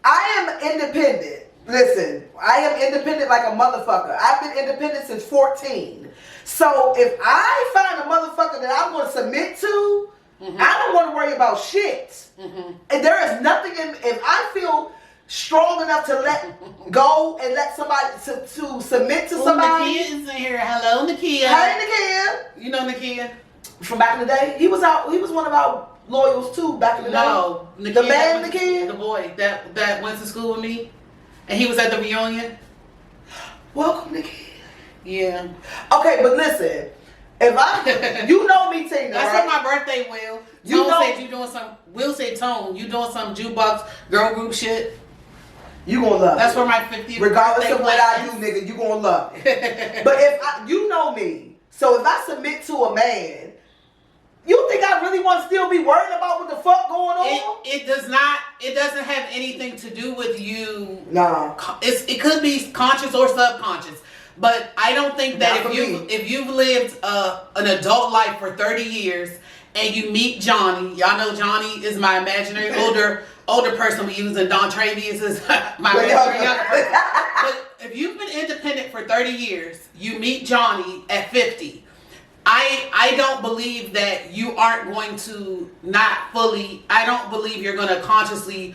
I am independent. Listen, I am independent like a motherfucker. I've been independent since 14. So if I find a motherfucker that I'm going to submit to, I don't want to worry about shit. And there is nothing if I feel strong enough to let go and let somebody to submit to somebody. Nakia is in here. Hello, Nakia. Hey, Nakia. You know Nakia? From back in the day, he was one of our loyals too back in the day. No, Nakia, the man, Nakia, the boy that went to school with me, and he was at the reunion. Welcome, Nakia. Yeah. Okay, but listen, if I, you know me, Tina. That's right? for my birthday, Will. You know, said you doing some. Will said Tone, you doing some jukebox girl group shit. You gonna love. That's it. for my 50th. Regardless birthday of what I do, nigga, you gonna love it. But if you know me, so if I submit to a man, you think I really want to still be worried about what the fuck going on? It does not. It doesn't have anything to do with you. Nah. It could be conscious or subconscious. But I don't think that if you've lived an adult life for 30 years and you meet Johnny, y'all know Johnny is my imaginary older person we use, and Don Travius is my imaginary younger person. But if you've been independent for 30 years, you meet Johnny at 50. I don't believe that you aren't going to I don't believe you're going to consciously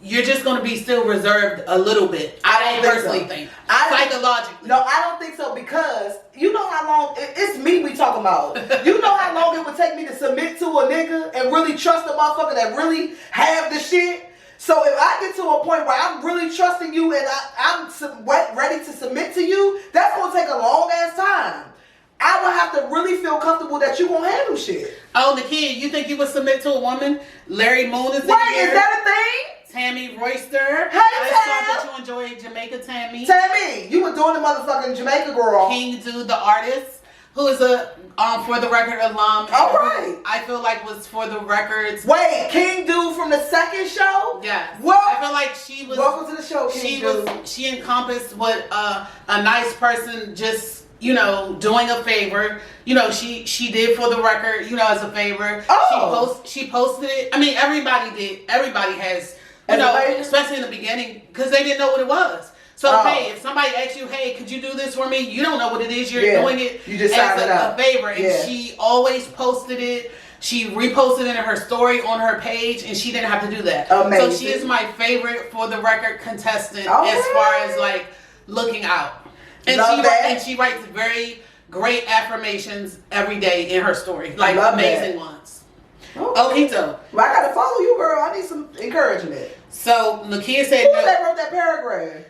you're just going to be still reserved a little bit. I personally think. Psychologically. No, I don't think so, because you know how long, it's me we talking about. You know how long it would take me to submit to a nigga and really trust a motherfucker that really have the shit? So if I get to a point where I'm really trusting you and I'm ready to submit to you, that's going to take a long ass time. I would have to really feel comfortable that you gonna handle shit. Oh, the kid, you think you would submit to a woman? Larry Moon is in Wait, here. is that a thing? Tammy Royster. Hey, I Tam. saw that you enjoyed Jamaica Tammy. Tammy, you were doing the motherfucking Jamaica girl. King Dude, the artist, who is a For the Record alum. All right. I feel like was For the Records. Wait, King Dude from the second show? Yes. Well, I feel like she was. Welcome to the show, King Dude. She encompassed what a nice person just, you know, doing a favor. You know, she did For the Record, you know, as a favor. Oh. She posted it. I mean, everybody did. Everybody has, you know, especially in the beginning, because they didn't know what it was. So, hey, if somebody asks you, hey, could you do this for me? You don't know what it is. You're doing it you just as a favor. And she always posted it. She reposted it in her story on her page, and she didn't have to do that. Amazing. So she is my favorite For the Record contestant as far as, like, looking out. And she writes very great affirmations every day in her story. Like, amazing ones. Okay, so. Well, I gotta follow you, girl. I need some encouragement. So Nakia said, who that wrote that paragraph?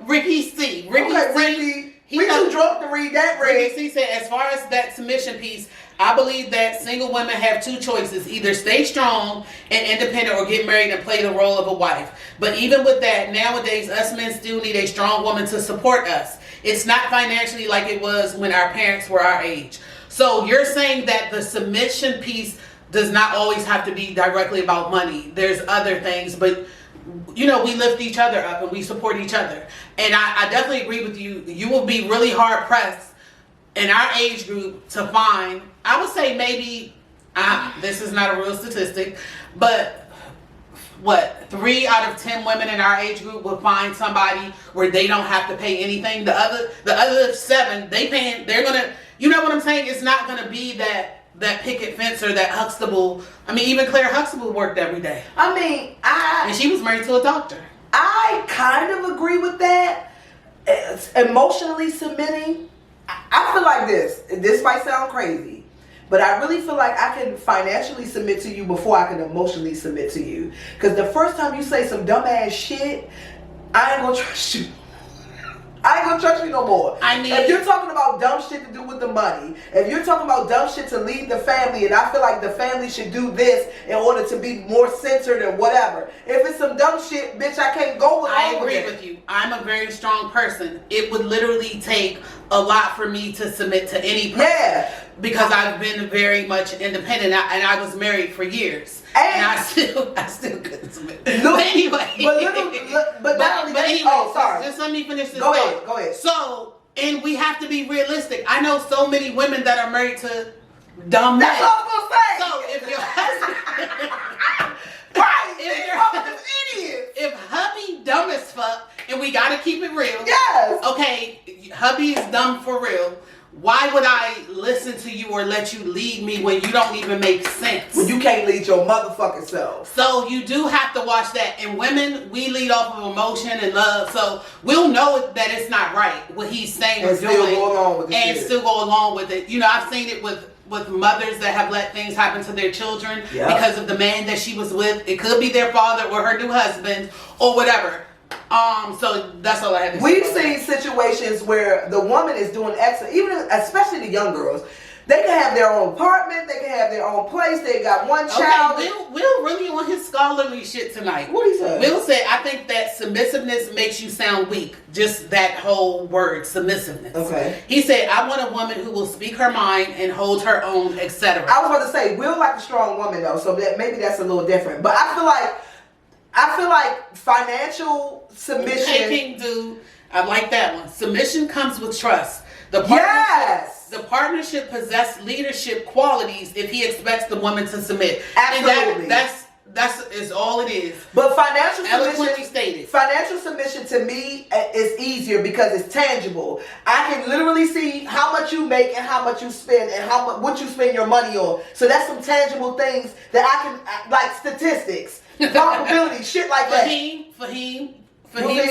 Ricky C. Ricky. We too drunk to read that. Ricky C said, as far as that submission piece, I believe that single women have two choices: either stay strong and independent, or get married and play the role of a wife. But even with that, nowadays us men still need a strong woman to support us. It's not financially like it was when our parents were our age. So you're saying that the submission piece does not always have to be directly about money. There's other things, but you know, we lift each other up and we support each other. And I definitely agree with you. You will be really hard pressed in our age group to find, I would say maybe, this is not a real statistic, but what, 3 out of 10 women in our age group will find somebody where they don't have to pay anything. The other 7, they're gonna, you know what I'm saying? It's not gonna be that picket fence or that Huxtable. I mean, even Claire Huxtable worked every day. I mean, and she was married to a doctor. I kind of agree with that. It's emotionally submitting. I feel like this might sound crazy, but I really feel like I can financially submit to you before I can emotionally submit to you. Because the first time you say some dumbass shit, I ain't gonna trust you. I ain't gonna trust you no more. I mean, if you're talking about dumb shit to do with the money, if you're talking about dumb shit to lead the family, and I feel like the family should do this in order to be more centered and whatever. If it's some dumb shit, bitch, I can't go with it. I agree with you. I'm a very strong person. It would literally take a lot for me to submit to any person. Yeah. Because I've been very much independent, and I was married for years. And I still couldn't submit. Look, but anyway. But anyway, sorry. Just let me finish this. Go ahead. So, and we have to be realistic. I know so many women that are married to dumb men. That's what I was gonna say. So if your husband, right, if hubby dumb as fuck, and we gotta keep it real. Yes. Okay, hubby is dumb for real. Why would I listen to you or let you lead me when you don't even make sense? When you can't lead your motherfucking self. So you do have to watch that. And women, we lead off of emotion and love. So we'll know that it's not right what he's saying or doing. Still go along with it. You know, I've seen it with mothers that have let things happen to their children because of the man that she was with. It could be their father or her new husband or whatever. So that's all I had to say. We've seen situations where the woman is doing excellent, especially the young girls. They can have their own apartment, they can have their own place, they got one child. Okay, Will really on his scholarly shit tonight. What he said? Will said, I think that submissiveness makes you sound weak. Just that whole word, submissiveness. Okay. He said, I want a woman who will speak her mind and hold her own, etc. I was about to say, Will like a strong woman though, so that maybe that's a little different. But I feel like financial submission. Taking, dude, I like that one. Submission comes with trust. The partnership possess leadership qualities if he expects the woman to submit. Absolutely. And that's is all it is. But financial eloquently stated. Financial submission to me is easier because it's tangible. I can literally see how much you make and how much you spend and what you spend your money on. So that's some tangible things that I can, like statistics. Probability, shit like that. Fahim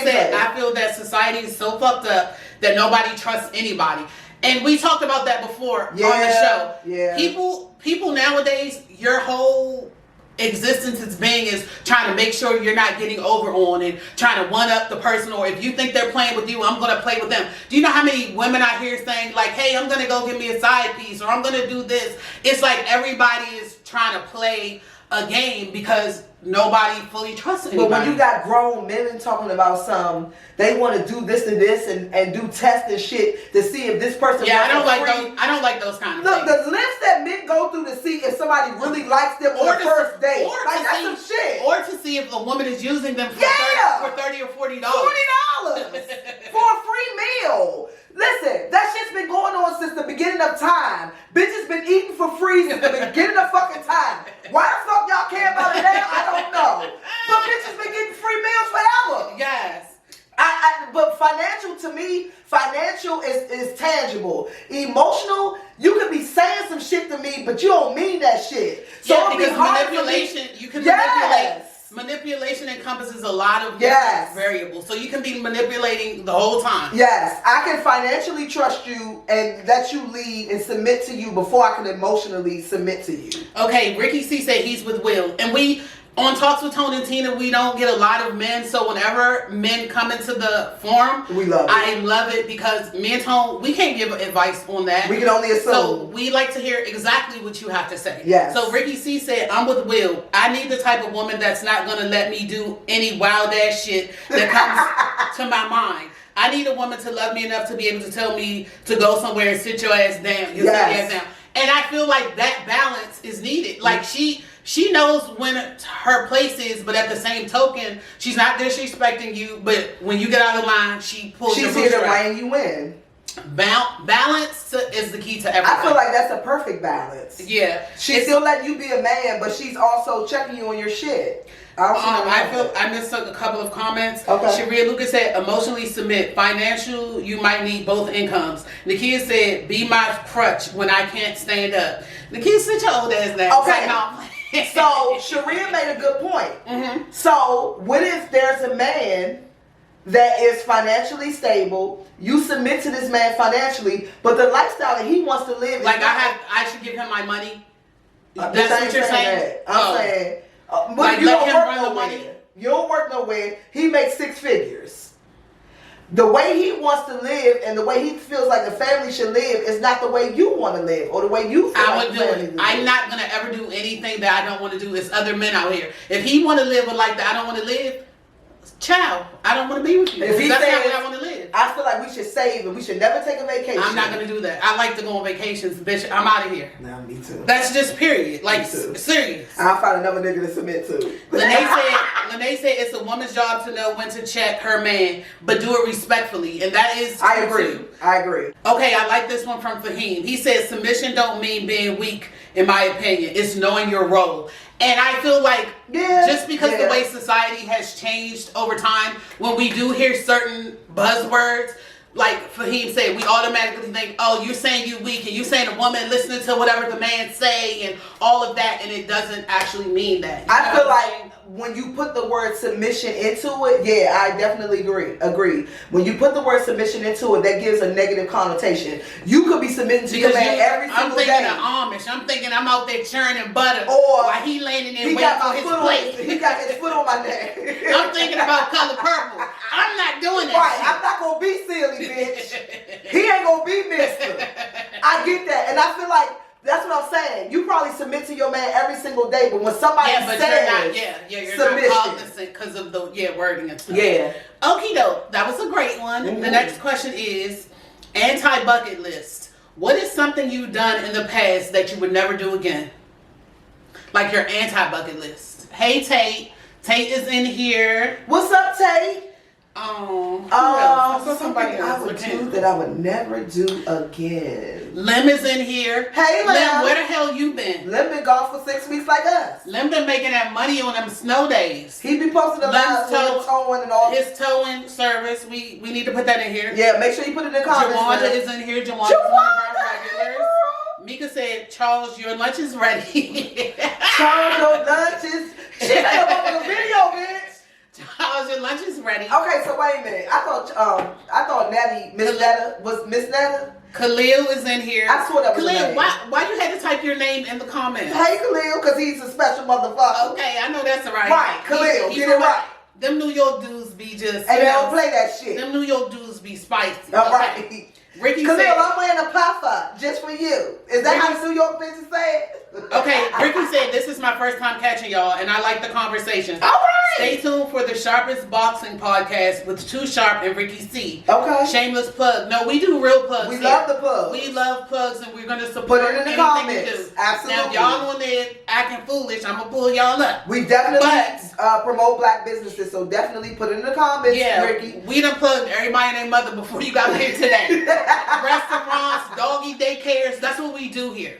said, I feel that society is so fucked up that nobody trusts anybody. And we talked about that before on the show. Yeah. People nowadays, your whole existence as being is trying to make sure you're not getting over on and trying to one up the person, or if you think they're playing with you, I'm going to play with them. Do you know how many women I hear saying like, hey, I'm going to go give me a side piece, or I'm going to do this? It's like everybody is trying to play a game because nobody fully trusts anybody. But when you got grown men talking about they want to do this and this and do tests and shit to see if this person. Yeah, I don't like those. I don't like those kind of Look, things. the lifts that men go through to see if somebody really likes them on the first date, or like to that's see, some shit. or to see if a woman is using them for $30 or $40. $40 for a free meal. Listen, that shit's been going on since the beginning of time. Bitches been eating for free since the beginning of fucking time. Why the fuck y'all care about it now? I don't know. But bitches been getting free meals forever. Yes. But financial, to me, financial is tangible. Emotional, you could be saying some shit to me, but you don't mean that shit. So yeah, because manipulation, you can manipulate. Manipulation encompasses a lot of different variables. So you can be manipulating the whole time. Yes. I can financially trust you and let you lead and submit to you before I can emotionally submit to you. Okay, Ricky C said he's with Will. And we, on Talks with Tone and Tina, we don't get a lot of men. So whenever men come into the forum, we love it. I love it because me and Tone, we can't give advice on that. We can only assume. So we like to hear exactly what you have to say. Yes. So Ricky C said, I'm with Will. I need the type of woman that's not going to let me do any wild ass shit that comes to my mind. I need a woman to love me enough to be able to tell me to go somewhere and sit your ass down. Your ass down. And I feel like that balance is needed. Like she knows when her place is, but at the same token, she's not disrespecting you. But when you get out of line, she pulls your She's here to rein you in. Balance is the key to everything. I feel like that's a perfect balance. Yeah. She's still letting you be a man, but she's also checking you on your shit. I missed a couple of comments. Okay. Sharia Lucas said, emotionally submit. Financial, you might need both incomes. Nakia said, be my crutch when I can't stand up. Nakia, sit your old ass down. Okay. So Sharia made a good point. Mm-hmm. So what if there's a man that is financially stable, you submit to this man financially, but the lifestyle that he wants to live, like I should give him my money. That's what you're saying. I'm saying, but like you don't work nowhere. Money. You don't work nowhere. He makes 6 figures. The way he wants to live and the way he feels like the family should live is not the way you want to live or the way you feel like the family live. I'm not gonna ever do anything that I don't want to do. It's other men out here. If he want to live a life that I don't want to live, ciao. I don't want to be with you. If he that's says, not what I want to live. I feel like we should save and we should never take a vacation. I'm not gonna do that. I like to go on vacations, bitch. I'm out of here. Nah, me too. That's just period. Like serious. I'll find another nigga to submit to. Lene said it's a woman's job to know when to check her man, but do it respectfully, and that is. I agree. I agree. Okay, I like this one from Fahim. He said submission don't mean being weak. In my opinion, it's knowing your role. And I feel like just because the way society has changed over time, when we do hear certain buzzwords, like Fahim said, we automatically think, oh, you're saying you weak, and you're saying a woman listening to whatever the man say, and all of that, and it doesn't actually mean that. I feel like when you put the word submission into it, I definitely agree. When you put the word submission into it, that gives a negative connotation. You could be submitting to your man every single day. I'm thinking of Amish. I'm thinking I'm out there churning butter or while he landing there waiting for his plate. He got his foot on my neck. I'm thinking about Color Purple. I'm not doing that shit. I'm not going to be silly, bitch. He ain't going to be mister. I get that. And I feel like that's what I'm saying. You probably submit to your man every single day, but when somebody says you're submission, not cognizant because of the wording and stuff. Yeah. Okie doke. That was a great one. Mm-hmm. The next question is anti-bucket list. What is something you've done in the past that you would never do again? Like your anti-bucket list. Hey, Tate. Tate is in here. What's up, Tate? Somebody else I would do that I would never do again. Lim is in here. Hey, Lim. Where the hell you been? Lim been gone for 6 weeks like us. Lim been making that money on them snow days. He be posting about his towing and all. His towing service. We need to put that in here. Yeah, make sure you put it in the comments. Jawanda is in here. Jawanda is one of our regulars. Mika said, Charles, your lunch is ready. Charles, your lunch is... She made up on the video, bitch. Charles, your lunch is ready. Okay, so wait a minute. I thought Natty, Miss Netta, was Miss Netta? Khalil is in here. I swear that was Khalil, why you had to type your name in the comments? Hey, Khalil, because he's a special motherfucker. Okay, I know that's right. Right, Khalil, get it right. Them New York dudes be just... And they don't play that shit. Them New York dudes be spicy. All right. Ricky Khalil, said, I'm wearing a puffer just for you. Is that how the New York bitches say it? Okay, Ricky said, this is my first time catching y'all, and I like the conversation. All right. Stay tuned for the Sharpest Boxing Podcast with Too Sharp and Ricky C. Okay. Shameless plug. No, we do real plugs. We here. love the plugs. We love plugs, and we're going to support Put it in the anything comments. we do. Absolutely. Now, if y'all on there acting foolish, I'm going to pull y'all up. We definitely promote black businesses, so definitely put it in the comments, Ricky. We done plugged everybody and their mother before you got here today. Restaurants, doggy daycares, that's what we do here.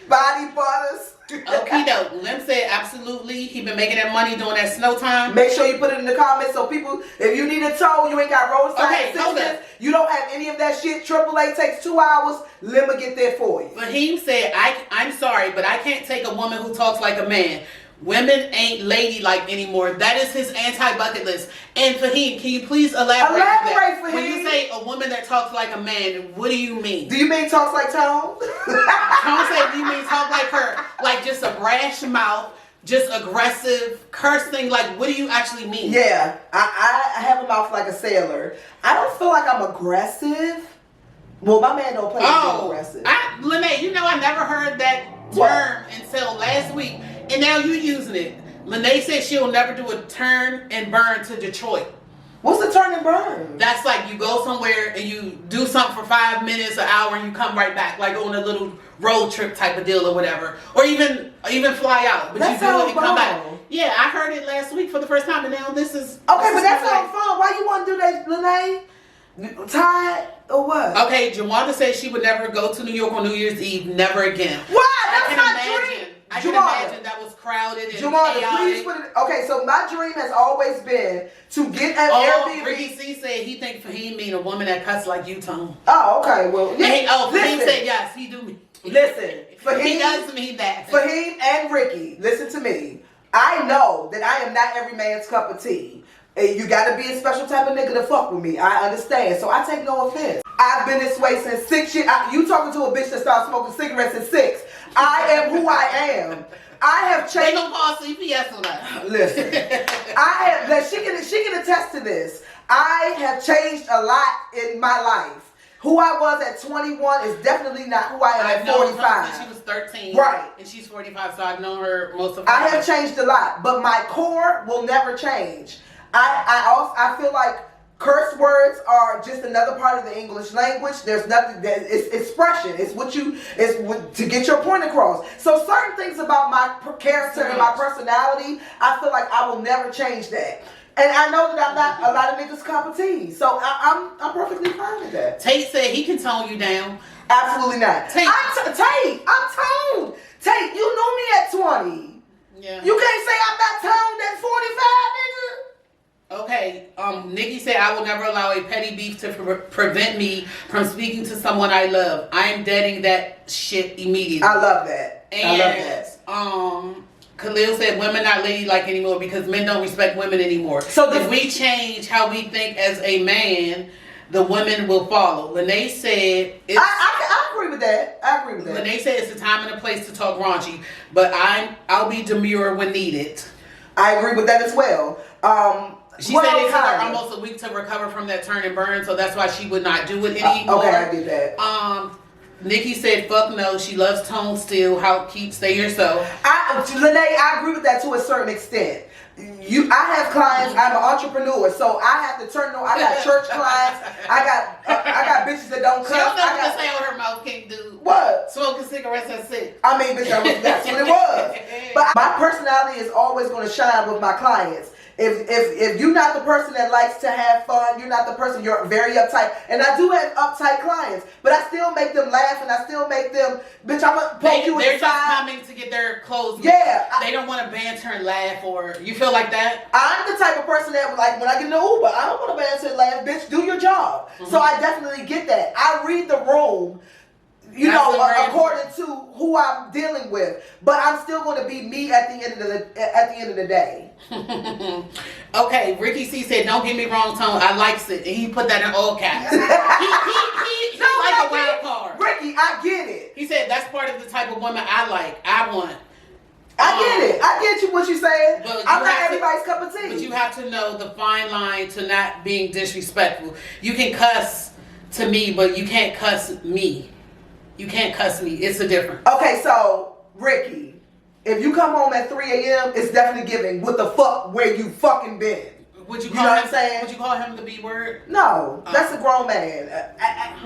Body butters. Okie doke. Lim said absolutely. He been making that money doing that snow time. Make sure you put it in the comments so people, if you need a tow, you ain't got roadside hold assistance, up. you don't have any of that shit, AAA takes 2 hours, Lim will get there for you. Fahim said, I'm sorry, but I can't take a woman who talks like a man. Women ain't ladylike anymore. That is his anti-bucket list. And Fahim, can you please elaborate? Elaborate, Fahim. When you say a woman that talks like a man, what do you mean? Do you mean talks like Tone? Tone said, do you mean talk like her? Like just a brash mouth, just aggressive, cursing? Like, what do you actually mean? Yeah, I have a mouth like a sailor. I don't feel like I'm aggressive. Well, my man don't play aggressive. Lene, you know I never heard that term until last week. And now you're using it. Lene said she'll never do a turn and burn to Detroit. What's the turn and burn? That's like you go somewhere and you do something for 5 minutes, an hour, and you come right back, like on a little road trip type of deal or whatever. Or even fly out. But that you do it and come back. fun. Yeah, I heard it last week for the first time, and now this is... Okay, but that sounds fun. Why you want to do that, Lene? Tired or what? Okay, Jawanda said she would never go to New York on New Year's Eve, never again. What? I That's my dream. I can imagine that was crowded and Jawanda, chaotic. please put it. Okay, so my dream has always been to get an Airbnb. Ricky C said he think Fahim mean a woman that cuts like you, Tone. Oh, okay. Well, yeah. Fahim said yes, he do mean. Listen, Fahim, he does mean that. Fahim and Ricky, listen to me. I know that I am not every man's cup of tea. You gotta be a special type of nigga to fuck with me. I understand. So I take no offense. I've been this way since 6 years. You talking to a bitch that started smoking cigarettes at 6. I am who I am. I have changed. They gonna call CPS on us. Listen, I have. She can attest to this. I have changed a lot in my life. Who I was at 21 is definitely not who I am at 45. I've known her since she was 13. Right. And she's 45, so I've known her most of her I life. have changed a lot, but my core will never change. I feel like curse words are just another part of the English language. There's nothing that it's expression. It's to get your point across. So certain things about my character and my personality, I feel like I will never change that. And I know that I'm not a lot of niggas' cup of tea. So I'm perfectly fine with that. Tate said he can tone you down. Absolutely not. Tate. I'm toned. Tate, you knew me at 20. Yeah. You can't say I'm not toned at 45, nigga. Okay, Nikki said, I will never allow a petty beef to prevent me from speaking to someone I love. I am deading that shit immediately. I love that. And, Khalil said, women not ladylike anymore because men don't respect women anymore. So if we change how we think as a man, the women will follow. Lene said, I agree with that. Lene said it's a time and a place to talk raunchy, but I'll be demure when needed. I agree with that as well. She said it took her almost a week to recover from that turn and burn, so that's why she would not do it anymore. Okay, I did that. Nikki said, fuck no, she loves Tone still. Stay yourself. Lene, I agree with that to a certain extent. I have clients. I'm an entrepreneur, so I have to turn on. I got church clients. I got bitches that don't cuss. She don't know what to say on her mouth. Can't do what? Smoking cigarettes and sick. I mean, bitch, that's what it was. But my personality is always going to shine with my clients. If you're not the person that likes to have fun, you're not the person, you're very uptight. And I do have uptight clients, but I still make them laugh and I still make them, bitch, I'm going to poke you in the side. They're just coming to get their clothes. Yeah. They don't want to banter and laugh, or you feel like that? I'm the type of person that, like, when I get in the Uber, I don't want to banter and laugh, bitch, do your job. Mm-hmm. So I definitely get that. I read the room, according to who I'm dealing with, but I'm still going to be me at the end of the day. Okay, Ricky C said, "Don't get me wrong, Tone. I likes it," and he put that in all caps. He's like a wild card. Ricky, I get it. He said that's part of the type of woman I like. I want. I get it. I get you what you're saying. I'm not everybody's cup of tea. But you have to know the fine line to not being disrespectful. You can cuss to me, but you can't cuss me. You can't cuss me. It's a difference. Okay, so Ricky, if you come home at 3 a.m., it's definitely giving. What the fuck? Where you fucking been? Would you know what I'm saying? Would you call him the B word? No, that's a grown man.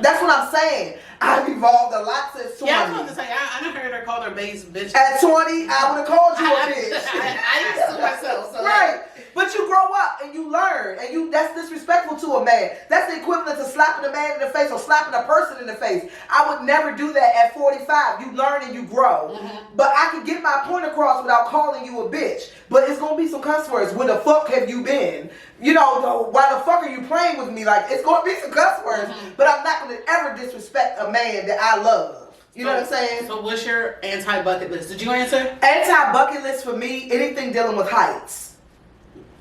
That's what I'm saying. I've evolved a lot since 20. Yeah, I was about to say, I done heard her call her base bitch. At 20, I would have called you a bitch. I used to myself. So right. But you grow up and you learn, and that's disrespectful to a man. That's the equivalent to slapping a man in the face or slapping a person in the face. I would never do that at 45. You learn and you grow. Mm-hmm. But I can get my point across without calling you a bitch. But it's gonna be some cuss words. Where the fuck have you been? You know, why the fuck are you playing with me? Like, it's gonna be some cuss words. Mm-hmm. But I'm not gonna ever disrespect a man that I love. You know what I'm saying? So what's your anti-bucket list? Did you answer? Anti-bucket list for me, anything dealing with heights.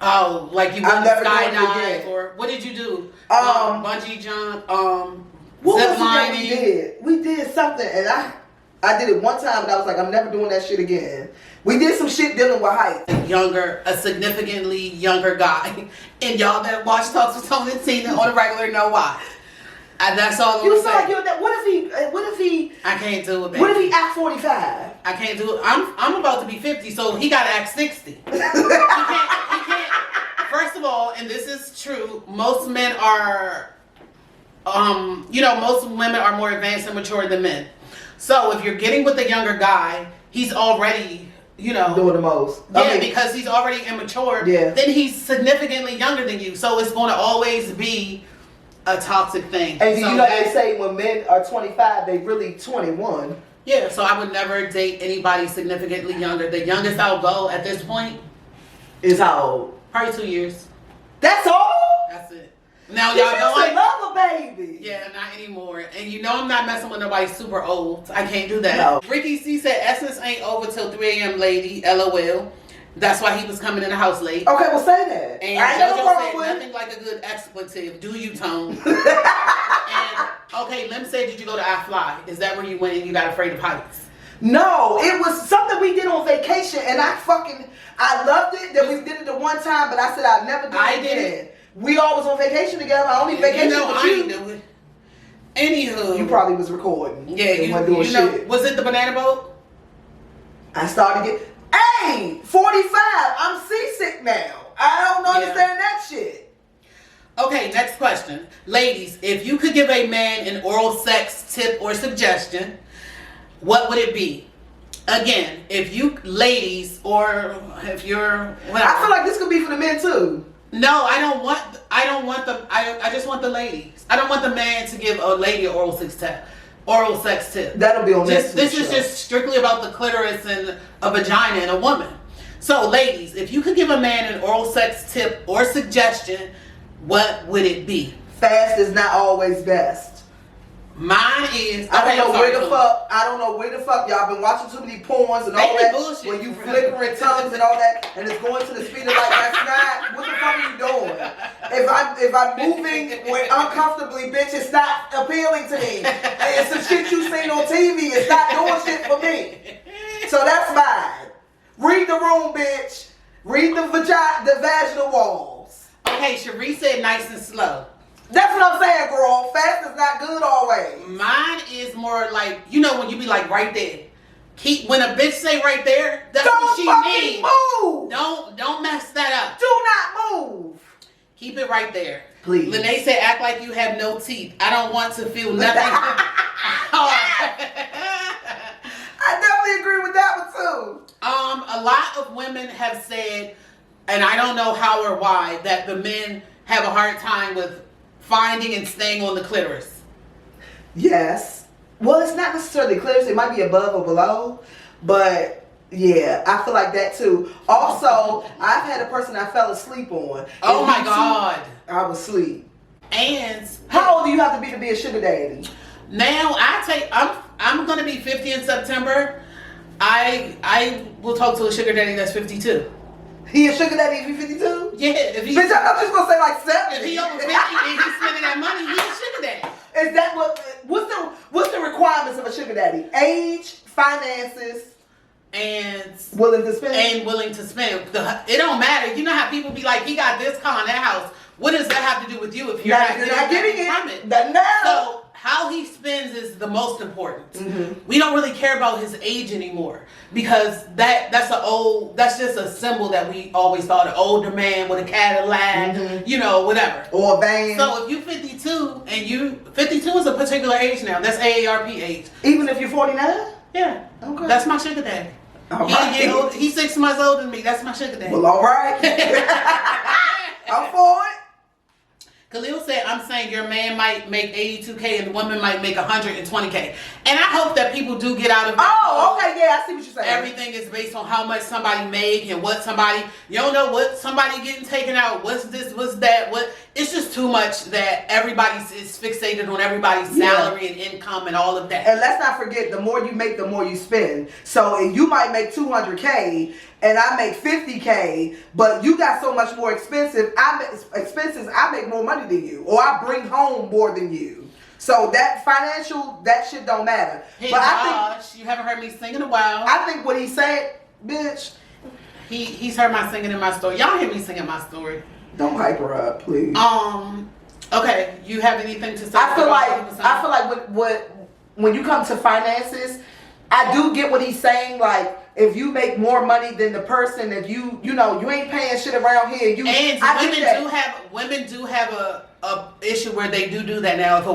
Oh, like you went to skydive, or what did you do? Bungee jump, zip lining. We did something, and I did it one time, and I was like, I'm never doing that shit again. We did some shit dealing with height. A significantly younger guy, and y'all that watch Talks with Tony and Tina on a regular know why. That's all I'm saying. Like you're that. What if he? I can't do it, baby. What if he act 45? I can't do it. I'm about to be 50, so he gotta act 60. He can't. First of all, and this is true, most men are, most women are more advanced and mature than men. So if you're getting with a younger guy, he's already, doing the most. Yeah, because he's already immature. Yeah. Then he's significantly younger than you, so it's going to always be a toxic thing. And so they say when men are 25, they really 21. Yeah, so I would never date anybody significantly younger. The youngest I'll go at this point is how old? Probably 2 years. That's all? That's it. Now y'all know I love a baby. Yeah, not anymore. And I'm not messing with nobody super old. I can't do that. No. Ricky C said Essence ain't over till 3 a.m. lady. LOL. That's why he was coming in the house late. Okay, well say that. And JoJo said nothing like a good expletive. Do you, Tone? And okay, Lim said, did you go to I Fly? Is that where you went and you got afraid of heights? No, it was something we did on vacation, and I loved it that we did it the one time, but I said I'd never do it again. We all was on vacation together. I only vacation with I ain't do it. Anywho, you probably was recording. Yeah, you weren't doing shit. Was it the banana boat? I started Hey, 45. I'm seasick now. I don't understand that shit. Okay, next question. Ladies, if you could give a man an oral sex tip or suggestion, what would it be? Again, if you ladies, or if you're whatever. I feel like this could be for the men too. No, I just want the ladies. I don't want the man to give a lady an oral sex tip. That'll be on next This is just strictly about the clitoris and a vagina and a woman. So ladies, if you could give a man an oral sex tip or suggestion, what would it be? Fast is not always best. Mine is. I don't know where the fuck y'all been watching too many porns and all that. Bullshit. When you flickering tongues and all that, and it's going to the speed of light. That's not. What the fuck are you doing? If I'm moving uncomfortably, bitch, it's not appealing to me. It's some shit you seen on TV. It's not doing shit for me. So that's mine. Read the room, bitch. Read the vaginal walls. Okay, Cherie said nice and slow. That's what I'm saying, girl. Fast is not good always. Mine is more like, when you be like right there. When a bitch say right there, that's what she needs. Move. Don't mess that up. Do not move. Keep it right there. Please. Lene said, act like you have no teeth. I don't want to feel nothing. I definitely agree with that one too. A lot of women have said, and I don't know how or why, that the men have a hard time with finding and staying on the clitoris. Yes. Well, it's not necessarily clitoris. It might be above or below. But, yeah, I feel like that, too. Also, I've had a person I fell asleep on. Oh, my God. I was asleep. And how old do you have to be a sugar daddy? Now, I'm going to be 50 in September. I will talk to a sugar daddy that's 52. He a sugar daddy if he's 52? Yeah. If he, bitch, I'm just gonna say like 70. If he over 50 and he's spending that money, he's a sugar daddy. Is that what's the requirements of a sugar daddy? Age, finances, and willing to spend. It don't matter. You know how people be like, he got this car in that house. What does that have to do with you if you're not getting it? So how he spends is the most important. Mm-hmm. We don't really care about his age anymore because that's just a symbol that we always thought, an older man with a Cadillac, you know, whatever. Or a van. So if you 52 and 52 is a particular age now. That's AARP age. Even if you're 49? Yeah. Okay. That's my sugar daddy. All right. He's 6 months older than me. That's my sugar daddy. Well, all right. I'm for it. Khalil said, I'm saying your man might make 82K and the woman might make 120K. And I hope that people do get out of that. Oh, okay, yeah, I see what you're saying. Everything is based on how much somebody make and what somebody, you don't know what somebody getting taken out. What's this, what's that, what. It's just too much that everybody is fixated on everybody's salary and income and all of that. And let's not forget, the more you make, the more you spend. So if you might make 200K and I make 50K, but you got so much more expenses, I make more money than you, or I bring home more than you. So that shit don't matter. Hey, but Josh, you haven't heard me sing in a while. I think what he said, bitch. He's heard my singing in my story. Y'all hear me singing my story. Don't hype her up, please. Okay, you have anything to say? I feel like when you come to finances, I do get what he's saying. Like, if you make more money than the person, if you ain't paying shit around here. Women do have a issue where they do that now. If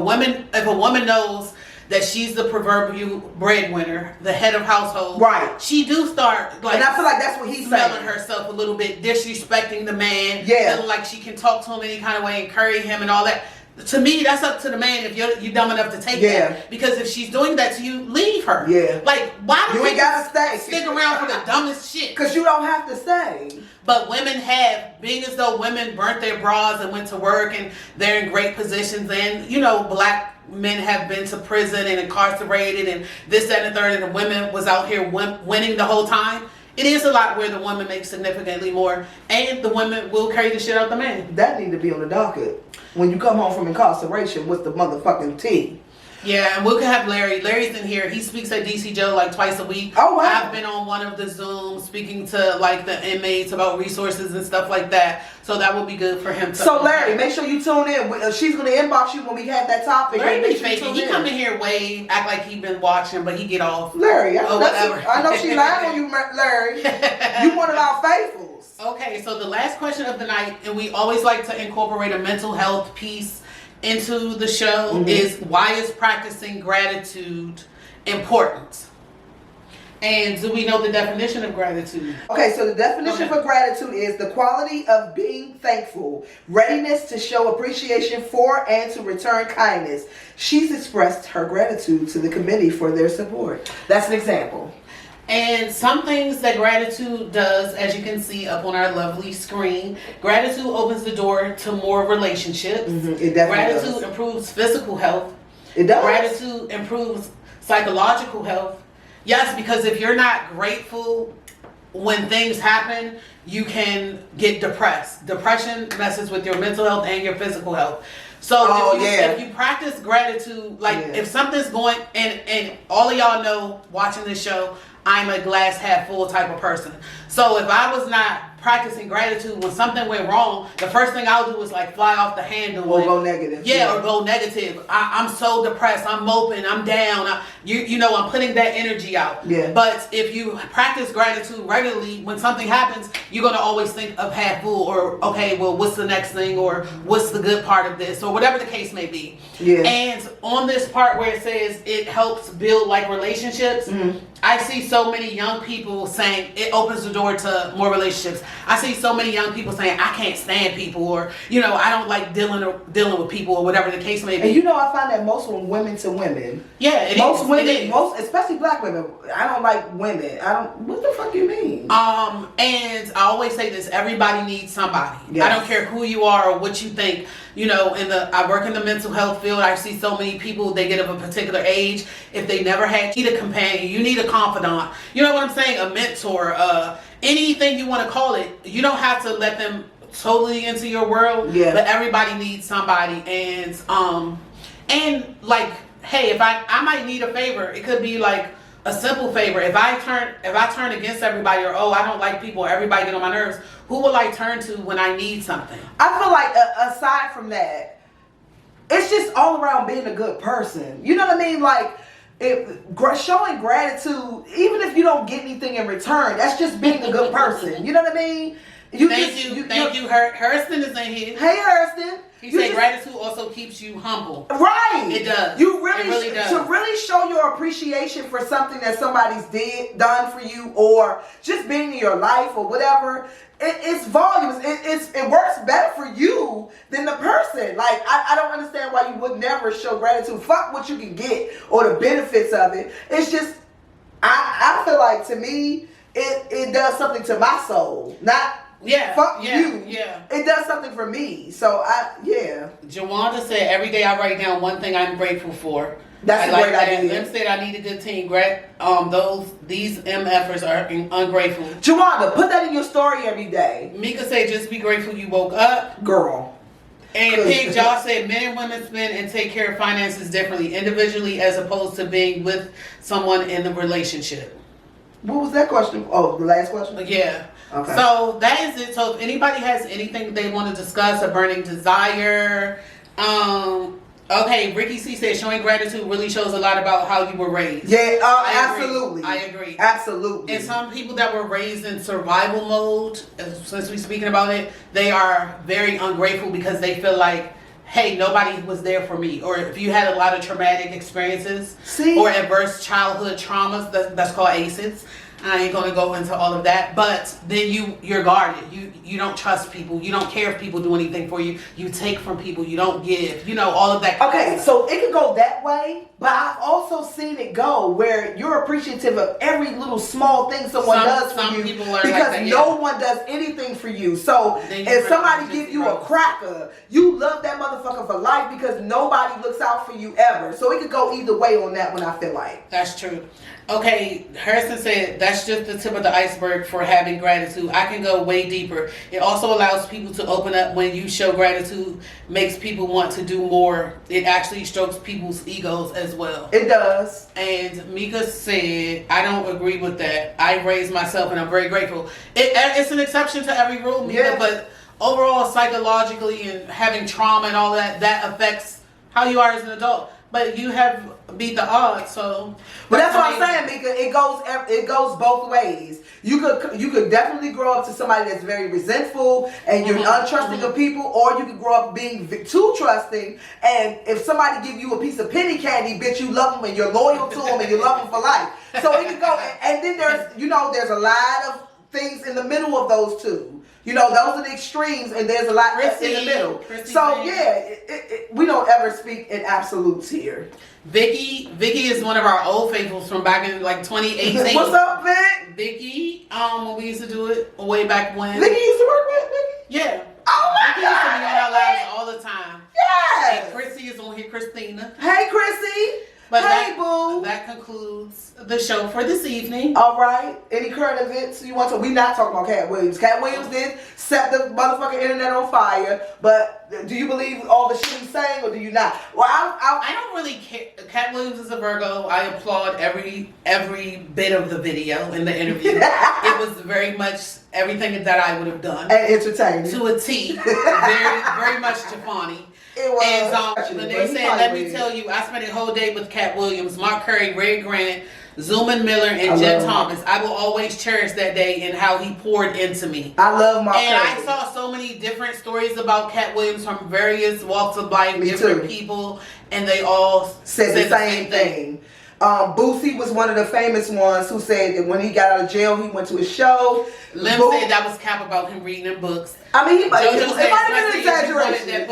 a woman knows that she's the proverbial breadwinner, the head of household, right? She do start like, and I feel like that's what he's smelling saying. herself a little bit, disrespecting the man, yeah, feeling like she can talk to him any kind of way and curry him and all that. To me, that's up to the man if you're dumb enough to take that. Because if she's doing that to you, leave her. Yeah. Like, why do you ain't gotta stay? Stick around for the dumbest shit? Because you don't have to stay. But women being as though women burnt their bras and went to work and they're in great positions, and black men have been to prison and incarcerated and this, that, and the third, and the women was out here winning the whole time. It is a lot where the woman makes significantly more, and the women will carry the shit out the man. That need to be on the docket. When you come home from incarceration, what's the motherfucking tea? Yeah, and we could have Larry. Larry's in here. He speaks at DC Joe like twice a week. Oh, wow. I've been on one of the Zooms speaking to like the inmates about resources and stuff like that. So that will be good for him. So Larry, make sure you tune in. She's going to inbox you when we have that topic. Larry be faking. He come in here act like he been watching, but he get off. Larry, whatever. I know she lying on you, Larry. You one of our faithfuls. Okay, so the last question of the night, and we always like to incorporate a mental health piece into the show, is why is practicing gratitude important? And do we know the definition of gratitude? Okay, so the definition for gratitude is the quality of being thankful, readiness to show appreciation for and to return kindness. She's expressed her gratitude to the committee for their support. That's an example. And some things that gratitude does, as you can see up on our lovely screen, gratitude opens the door to more relationships. It definitely Gratitude improves physical health. It does. Gratitude improves psychological health. Yes, because if you're not grateful when things happen, you can get depressed. Depression messes with your mental health and your physical health. So if you practice gratitude, if something's going, and all of y'all know watching this show, I'm a glass half full type of person. So if I was not practicing gratitude when something went wrong, the first thing I'll do is like fly off the handle. Or go negative. Yeah, or go negative. I'm so depressed. I'm moping. I'm down. I'm putting that energy out. Yeah. But if you practice gratitude regularly, when something happens, you're going to always think of half full, or, okay, well, what's the next thing? Or what's the good part of this? Or whatever the case may be. Yeah. And on this part where it says it helps build like relationships, I see so many young people saying it opens the door to more relationships. I see so many young people saying, I can't stand people, or, I don't like dealing with people, or whatever the case may be. And I find that most from women to women. Yeah, especially black women, I don't like women. What the fuck you mean? And I always say this, everybody needs somebody. Yes. I don't care who you are or what you think. I work in the mental health field. I see so many people, they get of a particular age. If they never had, you need a companion, you need a confidant. You know what I'm saying? A mentor, anything you want to call it. You don't have to let them totally into your world. Yeah. But everybody needs somebody. And hey, if I might need a favor, it could be like a simple favor. If I turn against everybody, or I don't like people, or everybody get on my nerves, who will I turn to when I need something? I feel like aside from that, it's just all around being a good person. You know what I mean? Like, showing gratitude, even if you don't get anything in return, that's just being a good person. You know what I mean? Thank you. Hurston is in here. Hey, Hurston. He said gratitude also keeps you humble. Right. It does. It really does. To really show your appreciation for something that somebody's done for you, or just being in your life or whatever, it's volumes. It works better for you than the person. Like, I don't understand why you would never show gratitude. Fuck what you can get or the benefits of it. It's just, I feel like, to me, it does something to my soul. Fuck you. Yeah. It does something for me. So, Jawanda said, every day I write down one thing I'm grateful for. That's a great idea. Lim said, I need a good team. These MFers are ungrateful. Jawanda, put that in your story every day. Mika said, just be grateful you woke up. Girl. And Pig Jaw said, men and women spend and take care of finances differently, individually, as opposed to being with someone in the relationship. What was that question? Oh, the last question? Yeah. Okay. So that is it. So if anybody has anything they want to discuss, a burning desire, okay, Ricky C said showing gratitude really shows a lot about how you were raised. Yeah, absolutely. I agree. Absolutely. And some people that were raised in survival mode, since we're speaking about it, they are very ungrateful because they feel like, hey, nobody was there for me. Or if you had a lot of traumatic experiences or adverse childhood traumas, that's called ACEs. I ain't gonna go into all of that, but then you're guarded. You don't trust people. You don't care if people do anything for you. You take from people. You don't give. You know, all of that. Okay, so it can go that way, but I've also seen it go where you're appreciative of every little small thing someone does for you, because like that, no one does anything for you. So if somebody gives you a cracker, you love that motherfucker for life because nobody looks out for you ever. So it could go either way on that one, I feel like. That's true. Okay, Harrison said that's just the tip of the iceberg for having gratitude. I can go way deeper. It also allows people to open up. When you show gratitude, makes people want to do more. It actually strokes people's egos as well. It does. And Mika said, I don't agree with that. I raised myself and I'm very grateful. It's an exception to every rule, Mika, but overall, psychologically and having trauma and all that affects how you are as an adult. But you have beat the odds, so. But that's what I'm saying, Mika. It goes both ways. You could definitely grow up to somebody that's very resentful and you're untrusting of people, or you could grow up being too trusting. And if somebody give you a piece of penny candy, bitch, you love them and you're loyal to them and you love them for life. So it could go. And then there's a lot of things in the middle of those two. You know, those are the extremes, and there's a lot in the middle. So we don't ever speak in absolutes here. Vicky is one of our old faithfuls from back in like 2018. What's up, Vic? Vicky, when we used to do it way back when. Vicky used to work with Vicky? Yeah. Oh my Vicky used to be on our lives all the time. Yes. And Chrissy is on here, Christina. Hey, Chrissy. But hey, boo. That concludes the show for this evening. All right. Any current events you want to? We're not talking about Cat Williams. Cat Williams did set the motherfucking internet on fire. But do you believe all the shit he's saying, or do you not? Well, I don't really care. Cat Williams is a Virgo. I applaud every bit of the video in the interview. It was very much everything that I would have done. And entertaining. To a T. Very much Jafani. It was. And when they said, let me tell you, I spent a whole day with Cat Williams, Mark Curry, Ray Grant, Zuman Miller, and Jen Thomas. I will always cherish that day and how he poured into me. I love Mark Curry. And I saw so many different stories about Cat Williams from various walks of life, different people, and they all said the same thing. Boosie was one of the famous ones who said that when he got out of jail, he went to his show. Lim said that was cap about him reading them books. I mean, it might have been an exaggeration.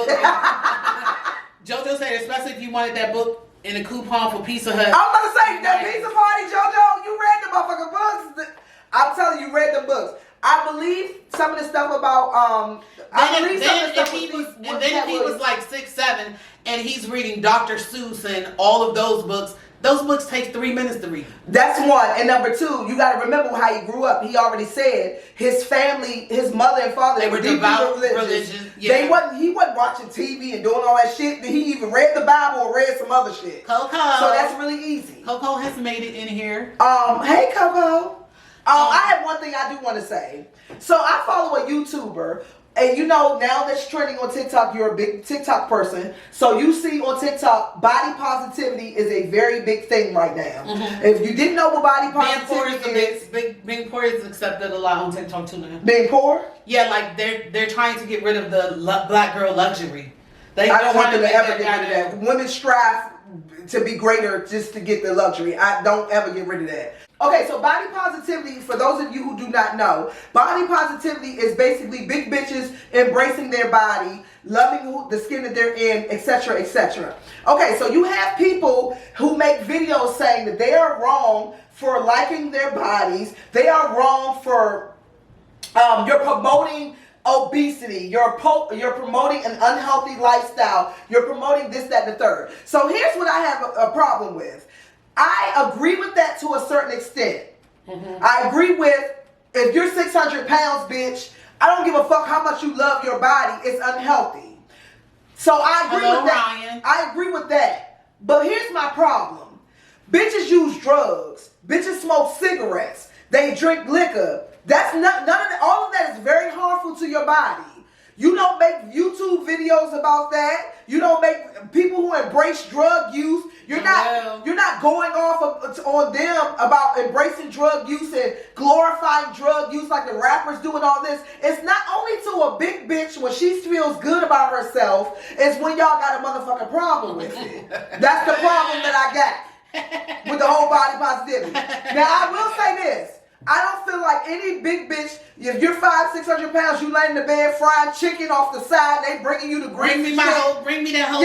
JoJo said, especially if you wanted that book in a coupon for Pizza Hut. I was about to say, that pizza party, JoJo, you read the motherfucking books. I'm telling you, read the books. I believe some of the stuff about, if he was like 6, 7, and he's reading Dr. Seuss and all of those books take 3 minutes to read. That's one. And number two, you got to remember how he grew up. He already said his family, his mother and father, they were devout religious. Yeah. He wasn't watching TV and doing all that shit. He even read the Bible or read some other shit. Coco. So that's really easy. Coco has made it in here. Hey, Coco. I have one thing I do want to say. So I follow a YouTuber. And you know, now that's trending on TikTok, you're a big TikTok person. So you see on TikTok, body positivity is a very big thing right now. Mm-hmm. If you didn't know what body positivity is, being poor is accepted a lot on TikTok too now. Being poor? Yeah, like they're trying to get rid of the black girl luxury. I don't want them to ever get rid of that. Women strive to be greater just to get the luxury. I don't ever get rid of that. Okay, so body positivity, for those of you who do not know, body positivity is basically big bitches embracing their body, loving the skin that they're in, etc., etc. Okay, so you have people who make videos saying that they are wrong for liking their bodies. They are wrong for, you're promoting obesity, you're promoting an unhealthy lifestyle, you're promoting this, that, and the third. So here's what I have a problem with. I agree with that to a certain extent. Mm-hmm. I agree with, if you're 600 pounds, bitch, I don't give a fuck how much you love your body. It's unhealthy. So I agree with that. Ryan. I agree with that. But here's my problem. Bitches use drugs. Bitches smoke cigarettes. They drink liquor. That's none of that. All of that is very harmful to your body. You don't make YouTube videos about that. You don't make people who embrace drug use. You're not going off on them about embracing drug use and glorifying drug use like the rappers doing all this. It's not only to a big bitch when she feels good about herself. It's when y'all got a motherfucking problem with it. That's the problem that I got with the whole body positivity. Now I will say this. I don't feel like any big bitch, if you're 500-600 pounds, you lay in the bed frying chicken off the side, they bringing you the grease. Bring me that whole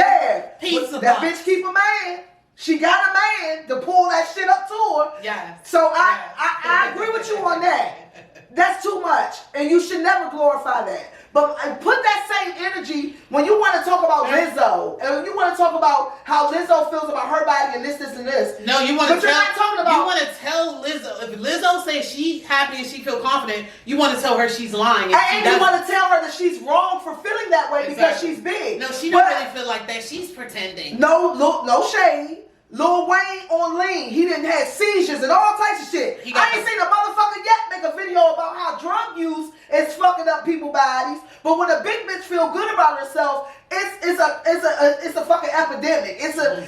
pizza. That bitch keep a man. She got a man to pull that shit up to her. Yeah. So I agree with you on that. That's too much. And you should never glorify that. But put that same energy when you want to talk about Lizzo, and you want to talk about how Lizzo feels about her body and this, and this. No, you want to tell. You're not talking about. You want to tell Lizzo. If Lizzo says she's happy and she feel confident, you want to tell her she's lying. And you want to tell her that she's wrong for feeling that way because she's big. No, she don't really feel like that. She's pretending. No shade. Lil Wayne on lean, he didn't have seizures and all types of shit. I ain't seen a motherfucker yet make a video about how drug use is fucking up people's bodies. But when a big bitch feel good about herself, it's a fucking epidemic.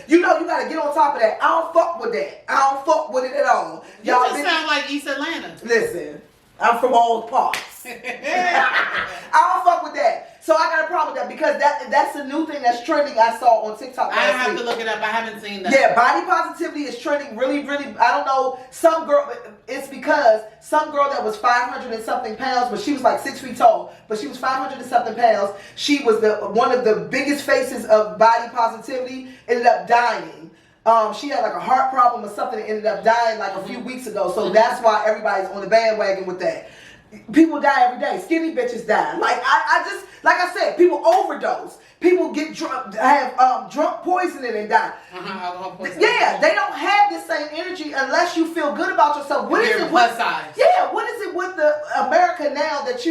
You gotta get on top of that. I don't fuck with that. I don't fuck with it at all. You just sound like East Atlanta. Listen, I'm from all parts. I don't fuck with that. So I got a problem with that because that's a new thing that's trending I saw on TikTok last week. I have to look it up. I haven't seen that. Yeah, body positivity is trending really, really, I don't know, it's because some girl that was 500 and something pounds, but she was like 6 feet tall, but she was 500 and something pounds. She was one of the biggest faces of body positivity, ended up dying. She had like a heart problem or something and ended up dying like a few weeks ago. So that's why everybody's on the bandwagon with that. People die every day. Skinny bitches die. Like I said, people overdose. People get drunk, have drunk poisoning and die. Yeah, they don't have the same energy unless you feel good about yourself. What is it with size? Yeah, what is it with the America now that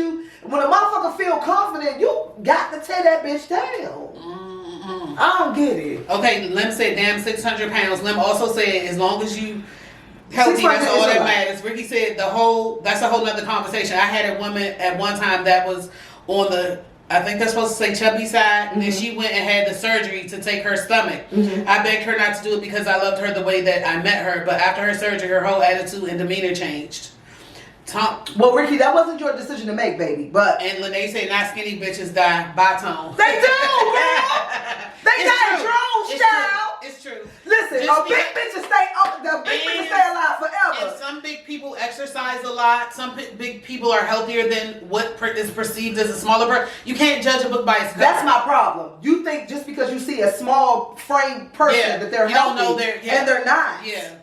when a motherfucker feel confident, you got to tear that bitch down. Mm-hmm. I don't get it. Okay, Lim said, damn 600 pounds. Lim also said, as long as you healthy, that's all that matters. Ricky said that's a whole nother conversation. I had a woman at one time that was on I think they're supposed to say chubby side, and then she went and had the surgery to take her stomach. Mm-hmm. I begged her not to do it because I loved her the way that I met her, but after her surgery, her whole attitude and demeanor changed. Well, Ricky, that wasn't your decision to make, baby. And Lene said, not skinny bitches die by tone. They do, girl. They die in drones, child. It's true. Listen, big bitches bitches stay alive forever. And some big people exercise a lot. Some big people are healthier than what is perceived as a smaller person. You can't judge a book by its cover. That's my problem. You think just because you see a small frame person that they're healthy, don't know and they're not. Yeah.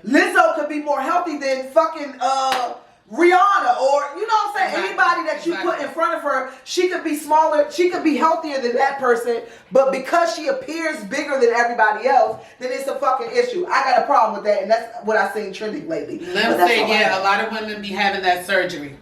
Lizzo could be more healthy than fucking Rihanna, or you know what I'm saying, anybody that you put in front of her, she could be smaller, she could be healthier than that person, but because she appears bigger than everybody else, then it's a fucking issue. I got a problem with that, and that's what I've seen trending lately. Let me say, a lot of women be having that surgery.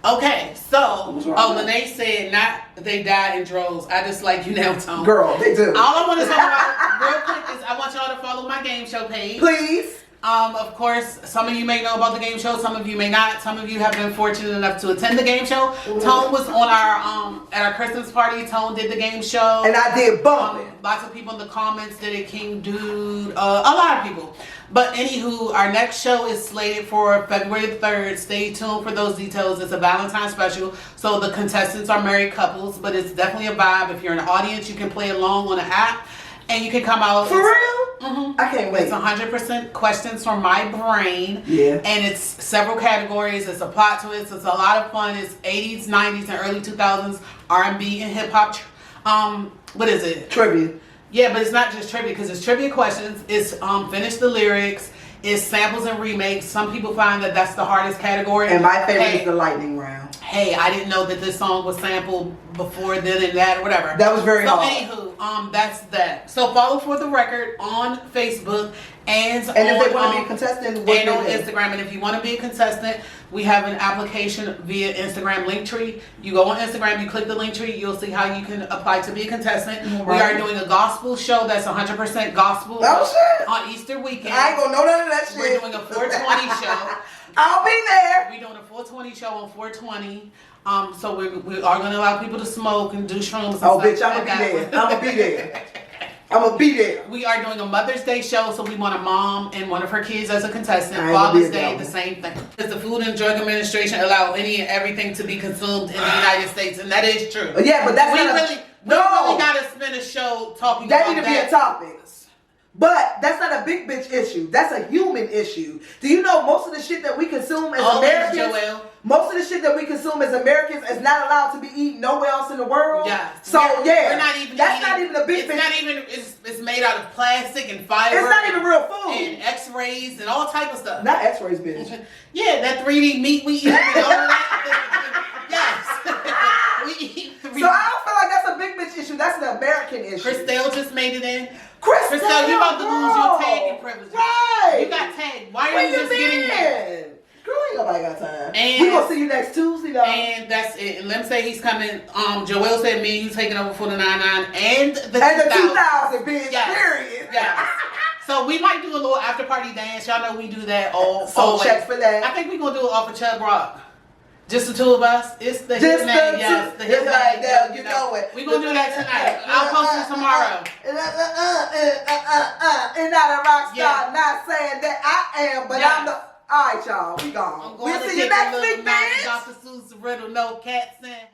Okay, so Lene said they die in droves. I just like you now, Tone. Girl, they do. All I want to talk about real quick is I want y'all to follow my game show page. Please. Of course, some of you may know about the game show, some of you may not. Some of you have been fortunate enough to attend the game show. Tone was on our at our Christmas party. Tone did the game show, and I did bump it. Lots of people in the comments did it. King Dude, a lot of people. But anywho, our next show is slated for February 3rd. Stay tuned for those details. It's a Valentine's special, so the contestants are married couples, but it's definitely a vibe. If you're an audience, you can play along on the app. And you can come out. For real? Mm-hmm. I can't wait. It's 100% questions from my brain. Yeah. And it's several categories. It's a plot twist. It's a lot of fun. It's 80s, 90s, and early 2000s R&B and hip hop. What is it? Trivia. Yeah, but it's not just trivia because it's trivia questions. It's finish the lyrics. It's samples and remakes. Some people find that that's the hardest category. And my favorite is the lightning round. Hey, I didn't know that this song was sampled before then and that or whatever. That was very hard. Anywho, that's that. So follow For the Record on Facebook and if they want to be a contestant, and on Instagram. And if you want to be a contestant, we have an application via Instagram Linktree. You go on Instagram, you click the Linktree, you'll see how you can apply to be a contestant. Right. We are doing a gospel show that's 100% gospel on Easter weekend. I ain't gonna know none of that shit. We're doing a 420 show. I'll be there. We're doing a 420 show on 420. So we are gonna allow people to smoke and do shrooms. And bitch, I'm gonna be there. I'm gonna be there. I'm gonna be there. We are doing a Mother's Day show, so we want a mom and one of her kids as a contestant. Father's Day, the same thing. Does the Food and Drug Administration allow any and everything to be consumed in the United States? And that is true. Yeah, but that's we really gotta spend a show talking about that. That need to be a topic. But that's not a big bitch issue. That's a human issue. Do you know most of the shit that we consume as Americans? Most of the shit that we consume as Americans is not allowed to be eaten nowhere else in the world. Yeah. So we're not even. That's not even a big. It's not even. It's made out of plastic and fiber. It's not even real food. And X-rays and all type of stuff. Not X-rays, bitch. Yeah, that 3D meat we eat. And all that. Yes. We eat 3D. So I don't feel like that's a big bitch issue. That's an American issue. Christelle just made it in. Christelle, you about to lose your tagging privileges. Right. You got tagged. Why are you just getting in? Girl, ain't nobody got time. And we gonna see you next Tuesday, though. And that's it. And let me say he's coming. Joel said me and you taking over for the 99 and the 2000 bitch. Yes. Period. Yes. So we might do a little after party dance. Y'all know we do that all. So always. check for that. I think we're gonna do it off of Chub Rock. Just the two of us. It's the hit man. Yes, the hit man. You know it. We're gonna do that tonight. I'll post it tomorrow. And not a rock star. Not saying that I am, but I'm the. All right, y'all. We gone. We'll see you next week, bitch. Dr. Susan Riddle, no cats in.